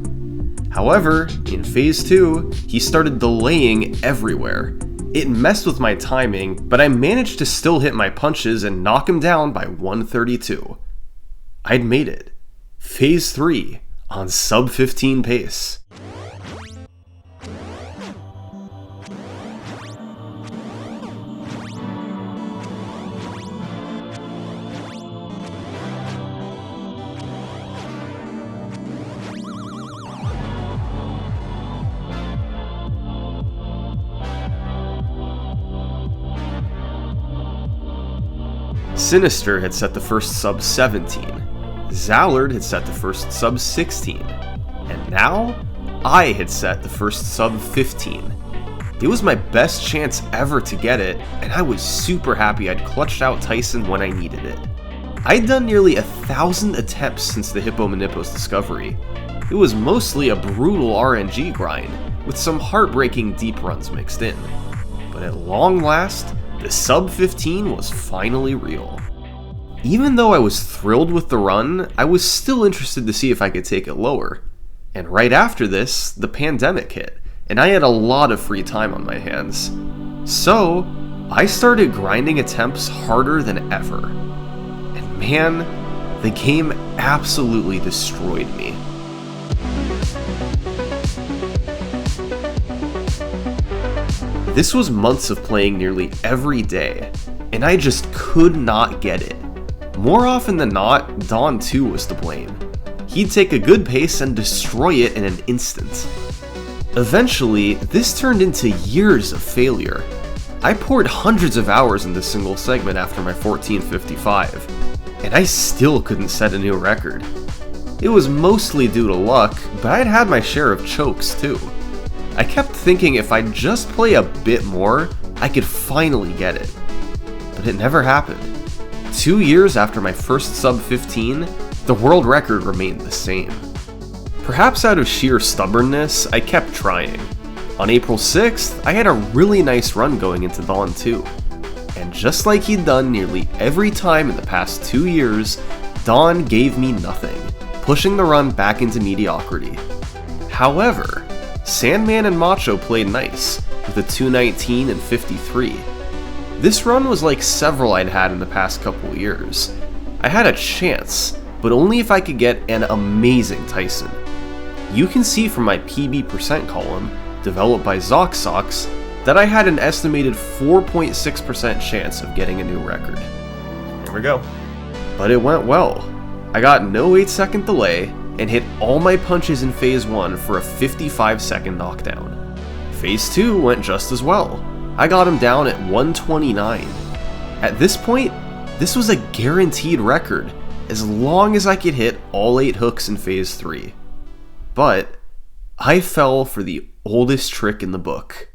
However, in phase 2, he started delaying everywhere. It messed with my timing, but I managed to still hit my punches and knock him down by 132. I'd made it. Phase 3 on sub 15 pace. Sinister had set the first sub 17, Zallard had set the first sub 16, and now I had set the first sub 15. It was my best chance ever to get it, and I was super happy I'd clutched out Tyson when I needed it. I'd done nearly 1,000 attempts since the Hippo Manippos discovery. It was mostly a brutal RNG grind, with some heartbreaking deep runs mixed in. But at long last, the sub 15 was finally real. Even though I was thrilled with the run, I was still interested to see if I could take it lower. And right after this, the pandemic hit, and I had a lot of free time on my hands. So, I started grinding attempts harder than ever. And man, the game absolutely destroyed me. This was months of playing nearly every day, and I just could not get it. More often than not, Dawn 2 was to blame. He'd take a good pace and destroy it in an instant. Eventually, this turned into years of failure. I poured hundreds of hours into single segment after my 1455, and I still couldn't set a new record. It was mostly due to luck, but I'd had my share of chokes too. I kept thinking if I'd just play a bit more, I could finally get it. But it never happened. 2 years after my first sub 15, the world record remained the same. Perhaps out of sheer stubbornness, I kept trying. On April 6th, I had a really nice run going into Dawn 2. And just like he'd done nearly every time in the past 2 years, Dawn gave me nothing, pushing the run back into mediocrity. However, Sandman and Macho played nice, with a 219 and 53. This run was like several I'd had in the past couple years. I had a chance, but only if I could get an amazing Tyson. You can see from my PB% column, developed by ZoxSox, that I had an estimated 4.6% chance of getting a new record. There we go. But it went well. I got no 8-second delay, and hit all my punches in phase 1 for a 55-second knockdown. Phase 2 went just as well. I got him down at 129. At this point, this was a guaranteed record, as long as I could hit all 8 hooks in phase 3. But I fell for the oldest trick in the book.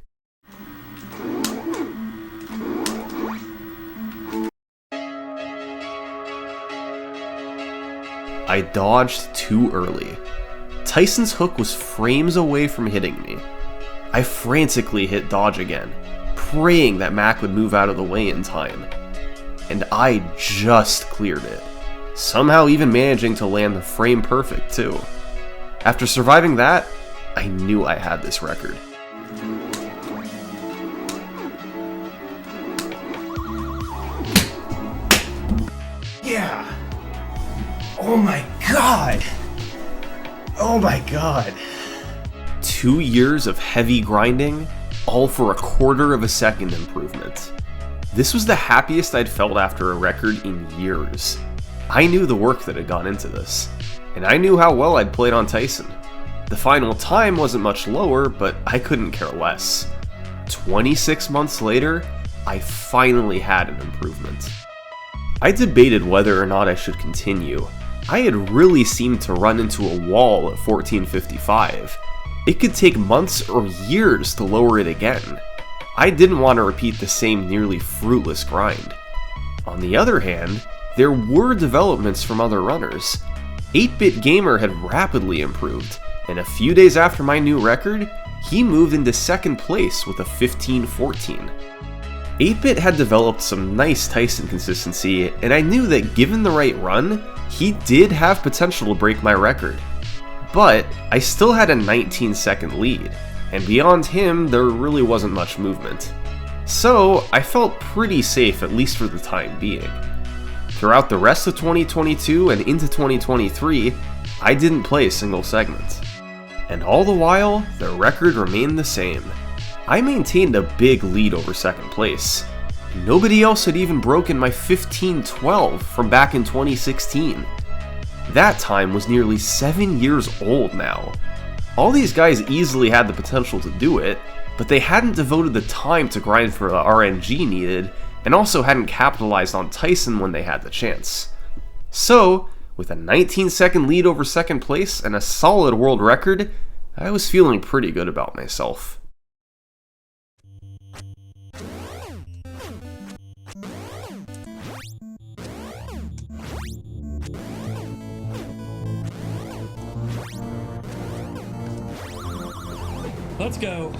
I dodged too early. Tyson's hook was frames away from hitting me. I frantically hit dodge again, praying that Mac would move out of the way in time. And I just cleared it, somehow even managing to land the frame perfect too. After surviving that, I knew I had this record. Yeah! Oh my god! Oh my god. 2 years of heavy grinding, all for 1/4 of a second improvement. This was the happiest I'd felt after a record in years. I knew the work that had gone into this, and I knew how well I'd played on Tyson. The final time wasn't much lower, but I couldn't care less. 26 months later, I finally had an improvement. I debated whether or not I should continue. I had really seemed to run into a wall at 1455. It could take months or years to lower it again. I didn't want to repeat the same nearly fruitless grind. On the other hand, there were developments from other runners. 8-Bit Gamer had rapidly improved, and a few days after my new record, he moved into second place with a 1514. 8-Bit had developed some nice Tyson consistency, and I knew that given the right run, he did have potential to break my record. But I still had a 19-second lead, and beyond him, there really wasn't much movement. So I felt pretty safe, at least for the time being. Throughout the rest of 2022 and into 2023, I didn't play a single segment. And all the while, the record remained the same. I maintained a big lead over second place. Nobody else had even broken my 15-12 from back in 2016. That time was nearly 7 years old now. All these guys easily had the potential to do it, but they hadn't devoted the time to grind for the RNG needed, and also hadn't capitalized on Tyson when they had the chance. So, with a 19-second lead over second place and a solid world record, I was feeling pretty good about myself. Let's go.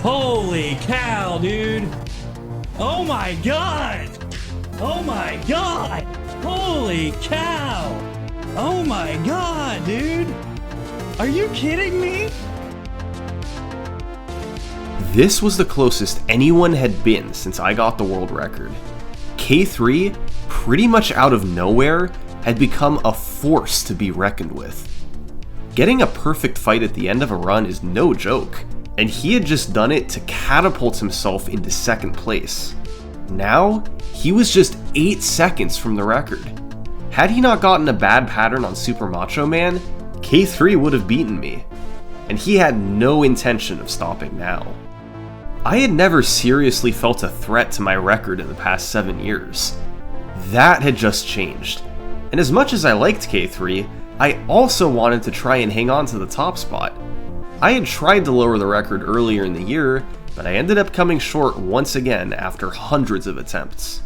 Holy cow, dude. Oh my god. Oh my god. Holy cow. Oh my god, dude. Are you kidding me? This was the closest anyone had been since I got the world record. K3, pretty much out of nowhere, had become a force to be reckoned with. Getting a perfect fight at the end of a run is no joke, and he had just done it to catapult himself into second place. Now, he was just 8 seconds from the record. Had he not gotten a bad pattern on Super Macho Man, K3 would have beaten me, and he had no intention of stopping now. I had never seriously felt a threat to my record in the past 7 years. That had just changed, and as much as I liked K3, I also wanted to try and hang on to the top spot. I had tried to lower the record earlier in the year, but I ended up coming short once again after hundreds of attempts.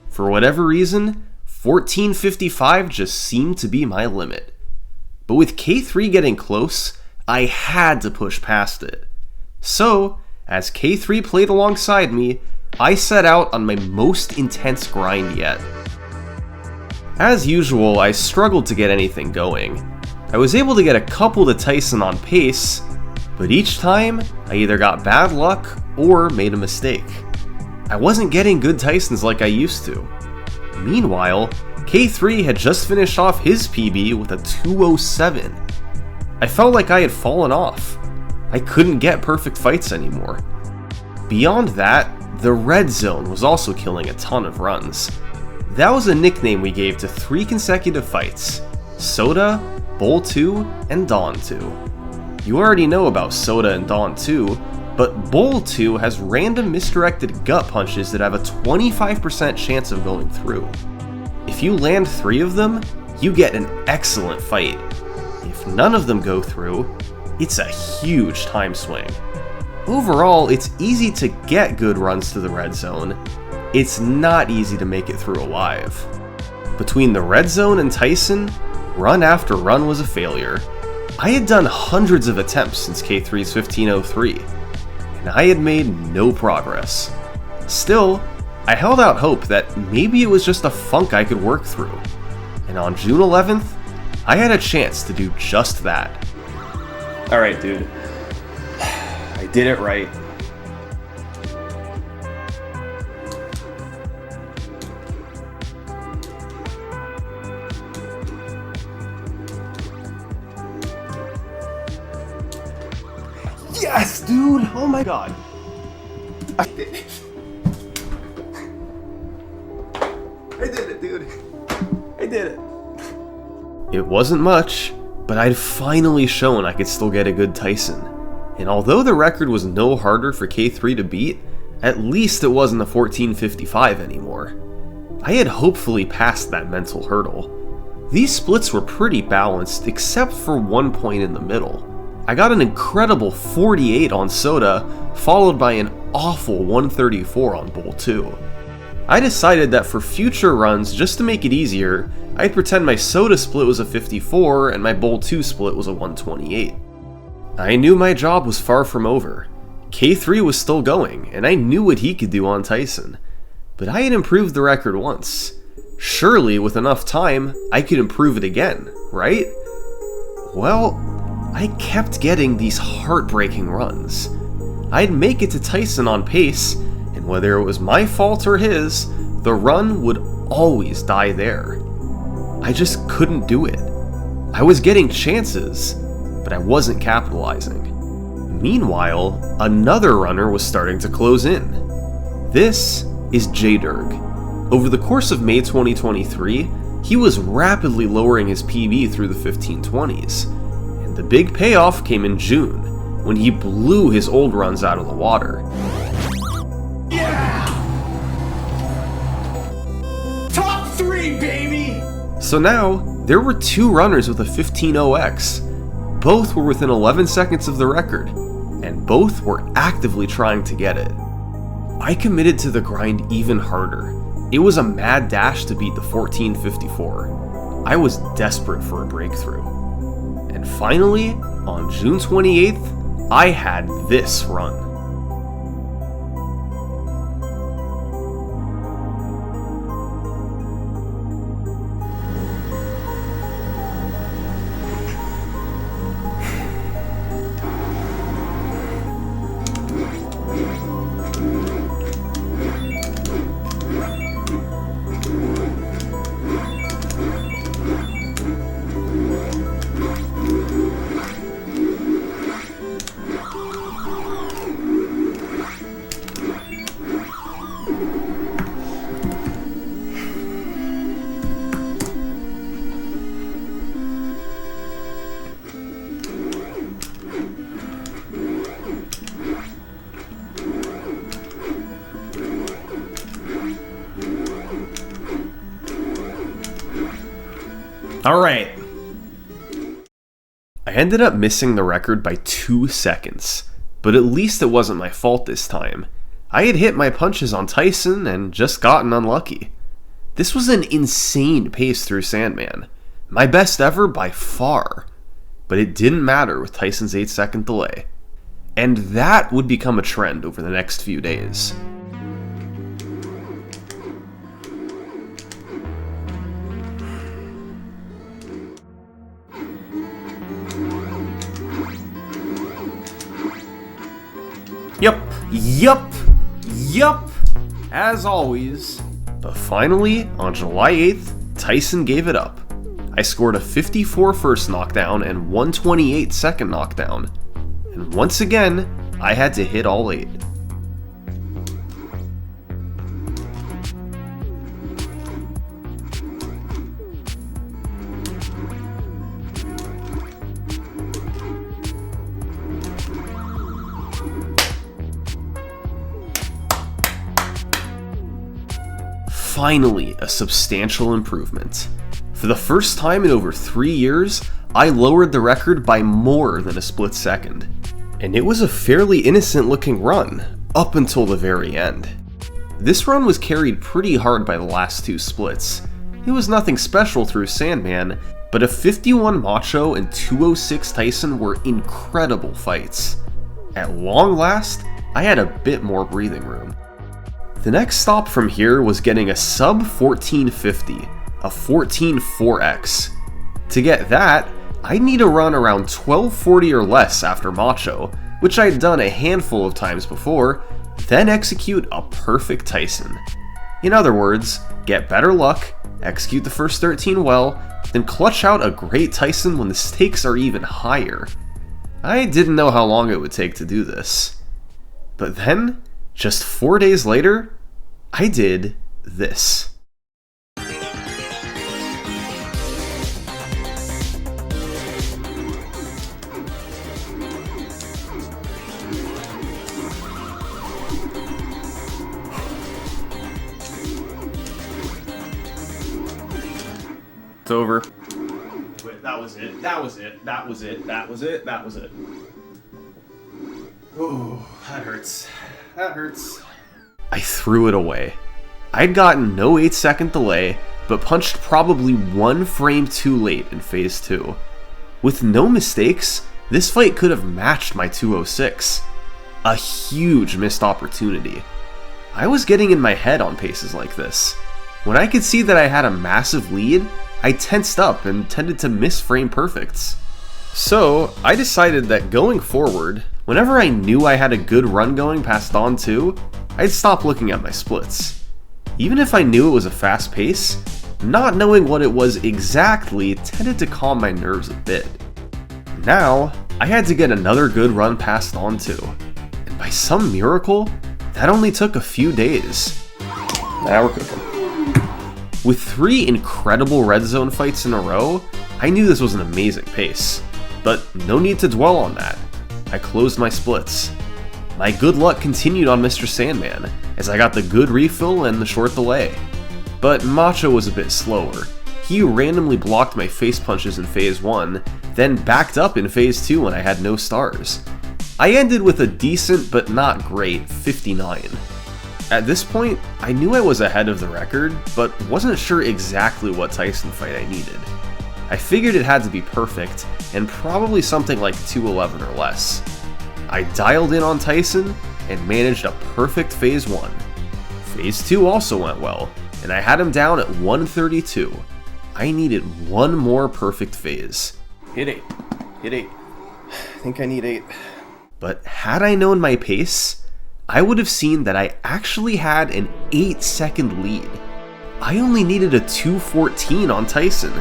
For whatever reason, 1455 just seemed to be my limit. But with K3 getting close, I had to push past it. So, as K3 played alongside me, I set out on my most intense grind yet. As usual, I struggled to get anything going. I was able to get a couple to Tyson on pace, but each time, I either got bad luck or made a mistake. I wasn't getting good Tysons like I used to. Meanwhile, K3 had just finished off his PB with a 207. I felt like I had fallen off. I couldn't get perfect fights anymore. Beyond that, the red zone was also killing a ton of runs. That was a nickname we gave to 3 consecutive fights: Soda, Bowl 2, and Dawn 2. You already know about Soda and Dawn 2, but Bowl 2 has random misdirected gut punches that have a 25% chance of going through. If you land 3 of them, you get an excellent fight. If none of them go through, it's a huge time swing. Overall, it's easy to get good runs to the red zone. It's not easy to make it through alive. Between the red zone and Tyson, run after run was a failure. I had done hundreds of attempts since K3's 1503, and I had made no progress. Still, I held out hope that maybe it was just a funk I could work through, and on June 11th, I had a chance to do just that. Alright, dude. I did it right. Yes, dude! Oh my god. I did it. I did it, dude. I did it. It wasn't much, but I'd finally shown I could still get a good Tyson. And although the record was no harder for K3 to beat, at least it wasn't a 14:55 anymore. I had hopefully passed that mental hurdle. These splits were pretty balanced except for one point in the middle. I got an incredible 48 on soda, followed by an awful 134 on bowl 2. I decided that for future runs, just to make it easier, I'd pretend my soda split was a 54 and my bowl 2 split was a 128. I knew my job was far from over. K3 was still going, and I knew what he could do on Tyson. But I had improved the record once. Surely, with enough time, I could improve it again, right? Well, I kept getting these heartbreaking runs. I'd make it to Tyson on pace, and whether it was my fault or his, the run would always die there. I just couldn't do it. I was getting chances, but I wasn't capitalizing. Meanwhile, another runner was starting to close in. This is J-Derg. Over the course of May 2023, he was rapidly lowering his PB through the 1520s, and the big payoff came in June, when he blew his old runs out of the water. Yeah! Top 3, baby! So now, there were two runners with a 15.0x. Both were within 11 seconds of the record, and both were actively trying to get it. I committed to the grind even harder. It was a mad dash to beat the 14:54. I was desperate for a breakthrough. And finally, on June 28th, I had this run. Alright. I ended up missing the record by 2 seconds, but at least it wasn't my fault this time. I had hit my punches on Tyson and just gotten unlucky. This was an insane pace through Sandman, my best ever by far, but it didn't matter with Tyson's 8-second delay. And that would become a trend over the next few days. Yup, as always. But finally, on July 8th, Tyson gave it up. I scored a 54 first knockdown and 128 second knockdown. And once again, I had to hit all 8. Finally, a substantial improvement. For the first time in over 3 years, I lowered the record by more than a split second. And it was a fairly innocent looking run, up until the very end. This run was carried pretty hard by the last 2 splits. It was nothing special through Sandman, but a 51 Macho and 206 Tyson were incredible fights. At long last, I had a bit more breathing room. The next stop from here was getting a sub 1450, a 14.4x. To get that, I'd need to run around 1240 or less after Macho, which I'd done a handful of times before, then execute a perfect Tyson. In other words, get better luck, execute the first 13 well, then clutch out a great Tyson when the stakes are even higher. I didn't know how long it would take to do this. But then, Just 4 days later, I did this. It's over. Wait, that was it. That was it. That was it. That was it. That was it. Oh, that hurts. That hurts. I threw it away. I'd gotten no 8-second delay, but punched probably 1 frame too late in Phase 2. With no mistakes, this fight could have matched my 206. A huge missed opportunity. I was getting in my head on paces like this. When I could see that I had a massive lead, I tensed up and tended to miss frame perfects. So, I decided that going forward, whenever I knew I had a good run going past Dawn 2, I'd stop looking at my splits. Even if I knew it was a fast pace, not knowing what it was exactly tended to calm my nerves a bit. Now, I had to get another good run past Dawn 2, and by some miracle, that only took a few days. Now we're cooking. With 3 incredible red zone fights in a row, I knew this was an amazing pace. But no need to dwell on that. I closed my splits. My good luck continued on Mr. Sandman, as I got the good refill and the short delay. But Macho was a bit slower. He randomly blocked my face punches in Phase 1, then backed up in Phase 2 when I had no stars. I ended with a decent but not great 59. At this point, I knew I was ahead of the record, but wasn't sure exactly what Tyson fight I needed. I figured it had to be perfect, and probably something like 211 or less. I dialed in on Tyson, and managed a perfect Phase 1. Phase 2 also went well, and I had him down at 132. I needed one more perfect phase. Hit 8. Hit 8. I think I need 8. But had I known my pace, I would have seen that I actually had an 8-second lead. I only needed a 214 on Tyson.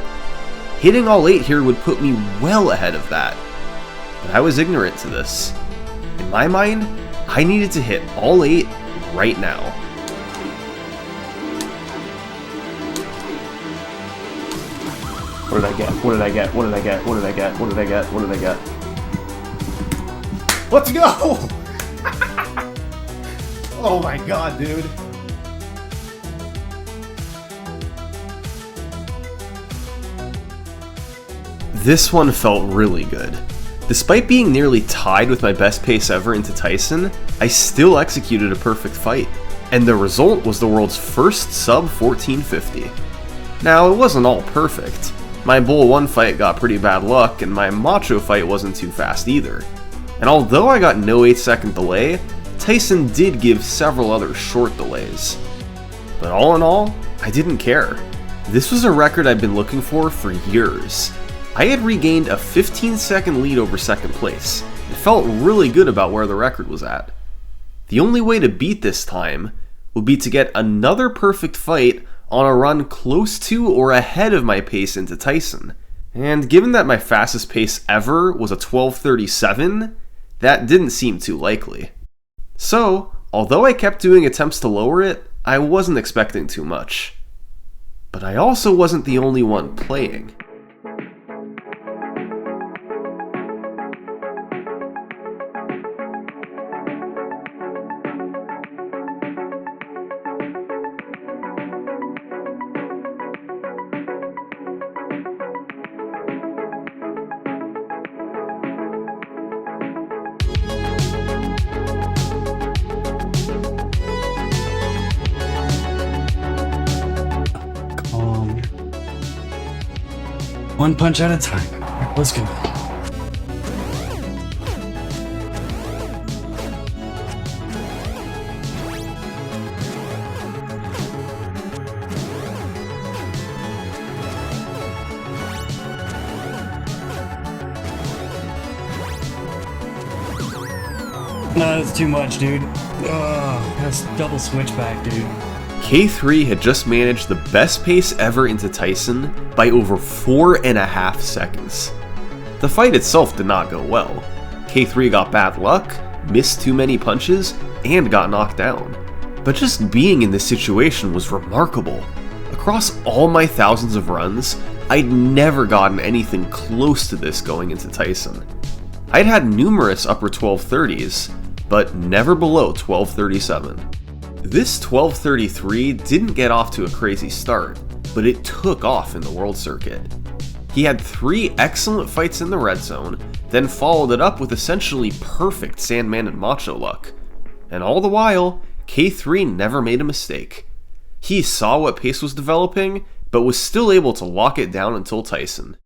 Hitting all 8 here would put me well ahead of that. But I was ignorant to this. In my mind, I needed to hit all 8 right now. What did I get? What did I get? What did I get? What did I get? What did I get? What did I get? Let's go! Oh my god, dude. This one felt really good. Despite being nearly tied with my best pace ever into Tyson, I still executed a perfect fight, and the result was the world's first sub 1450. Now, it wasn't all perfect. My Bull 1 fight got pretty bad luck, and my Macho fight wasn't too fast either. And although I got no 8-second delay, Tyson did give several other short delays. But all in all, I didn't care. This was a record I'd been looking for years. I had regained a 15-second lead over second place, and felt really good about where the record was at. The only way to beat this time would be to get another perfect fight on a run close to or ahead of my pace into Tyson. And given that my fastest pace ever was a 12:37, that didn't seem too likely. So, although I kept doing attempts to lower it, I wasn't expecting too much. But I also wasn't the only one playing. One punch at a time. Let's go. No, that's too much, dude. Ugh, that's double switchback, dude. K3 had just managed the best pace ever into Tyson by over 4.5 seconds. The fight itself did not go well. K3 got bad luck, missed too many punches, and got knocked down. But just being in this situation was remarkable. Across all my thousands of runs, I'd never gotten anything close to this going into Tyson. I'd had numerous upper 1230s, but never below 1237. This 1233 didn't get off to a crazy start, but it took off in the world circuit. He had 3 excellent fights in the red zone, then followed it up with essentially perfect Sandman and Macho luck. And all the while, K3 never made a mistake. He saw what pace was developing, but was still able to lock it down until Tyson.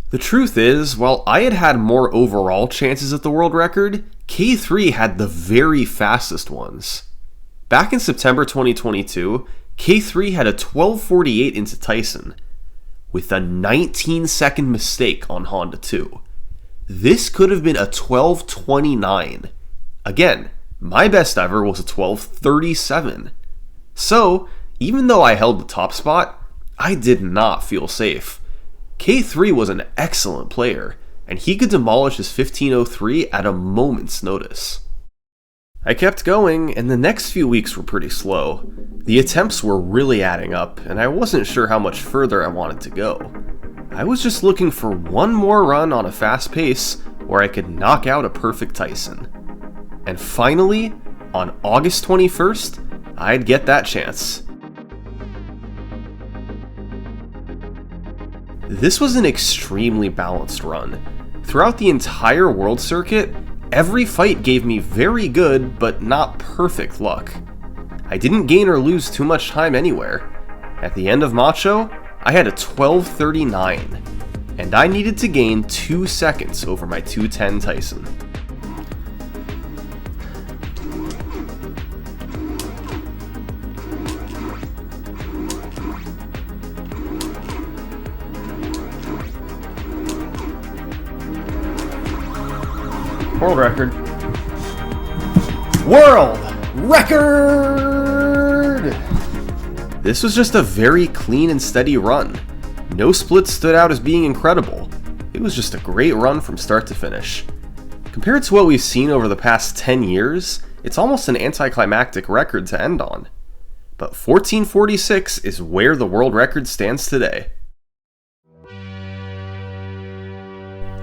The truth is, while I had had more overall chances at the world record, K3 had the very fastest ones. Back in September 2022, K3 had a 12:48 into Tyson, with a 19-second mistake on Honda 2. This could have been a 12:29. Again, my best ever was a 12:37. So, even though I held the top spot, I did not feel safe. K3 was an excellent player, and he could demolish his 15:03 at a moment's notice. I kept going, and the next few weeks were pretty slow. The attempts were really adding up, and I wasn't sure how much further I wanted to go. I was just looking for one more run on a fast pace where I could knock out a perfect Tyson. And finally, on August 21st, I'd get that chance. This was an extremely balanced run. Throughout the entire world circuit, every fight gave me very good but not perfect luck. I didn't gain or lose too much time anywhere. At the end of Macho, I had a 12:39, and I needed to gain 2 seconds over my 2:10 Tyson. World record. World record! This was just a very clean and steady run. No splits stood out as being incredible. It was just a great run from start to finish. Compared to what we've seen over the past 10 years, it's almost an anticlimactic record to end on. But 1446 is where the world record stands today.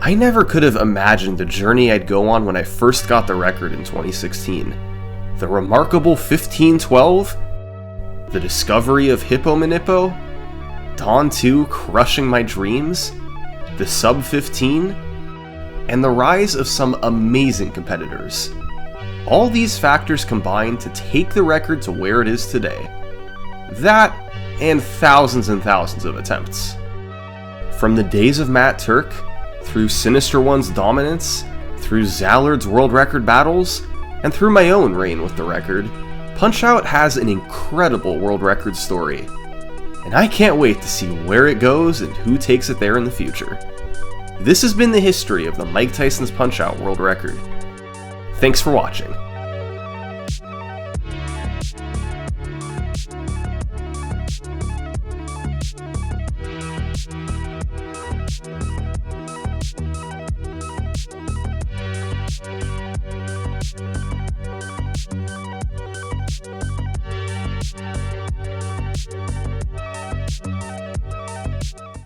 I never could have imagined the journey I'd go on when I first got the record in 2016. The remarkable 1512, the discovery of Hippo Manippo, Dawn 2 crushing my dreams, the sub 15, and the rise of some amazing competitors. All these factors combined to take the record to where it is today. That, and thousands of attempts. From the days of Matt Turk, through Sinister One's dominance, through Zallard's world record battles, and through my own reign with the record, Punch-Out has an incredible world record story. And I can't wait to see where it goes and who takes it there in the future. This has been the history of the Mike Tyson's Punch-Out world record. Thanks for watching.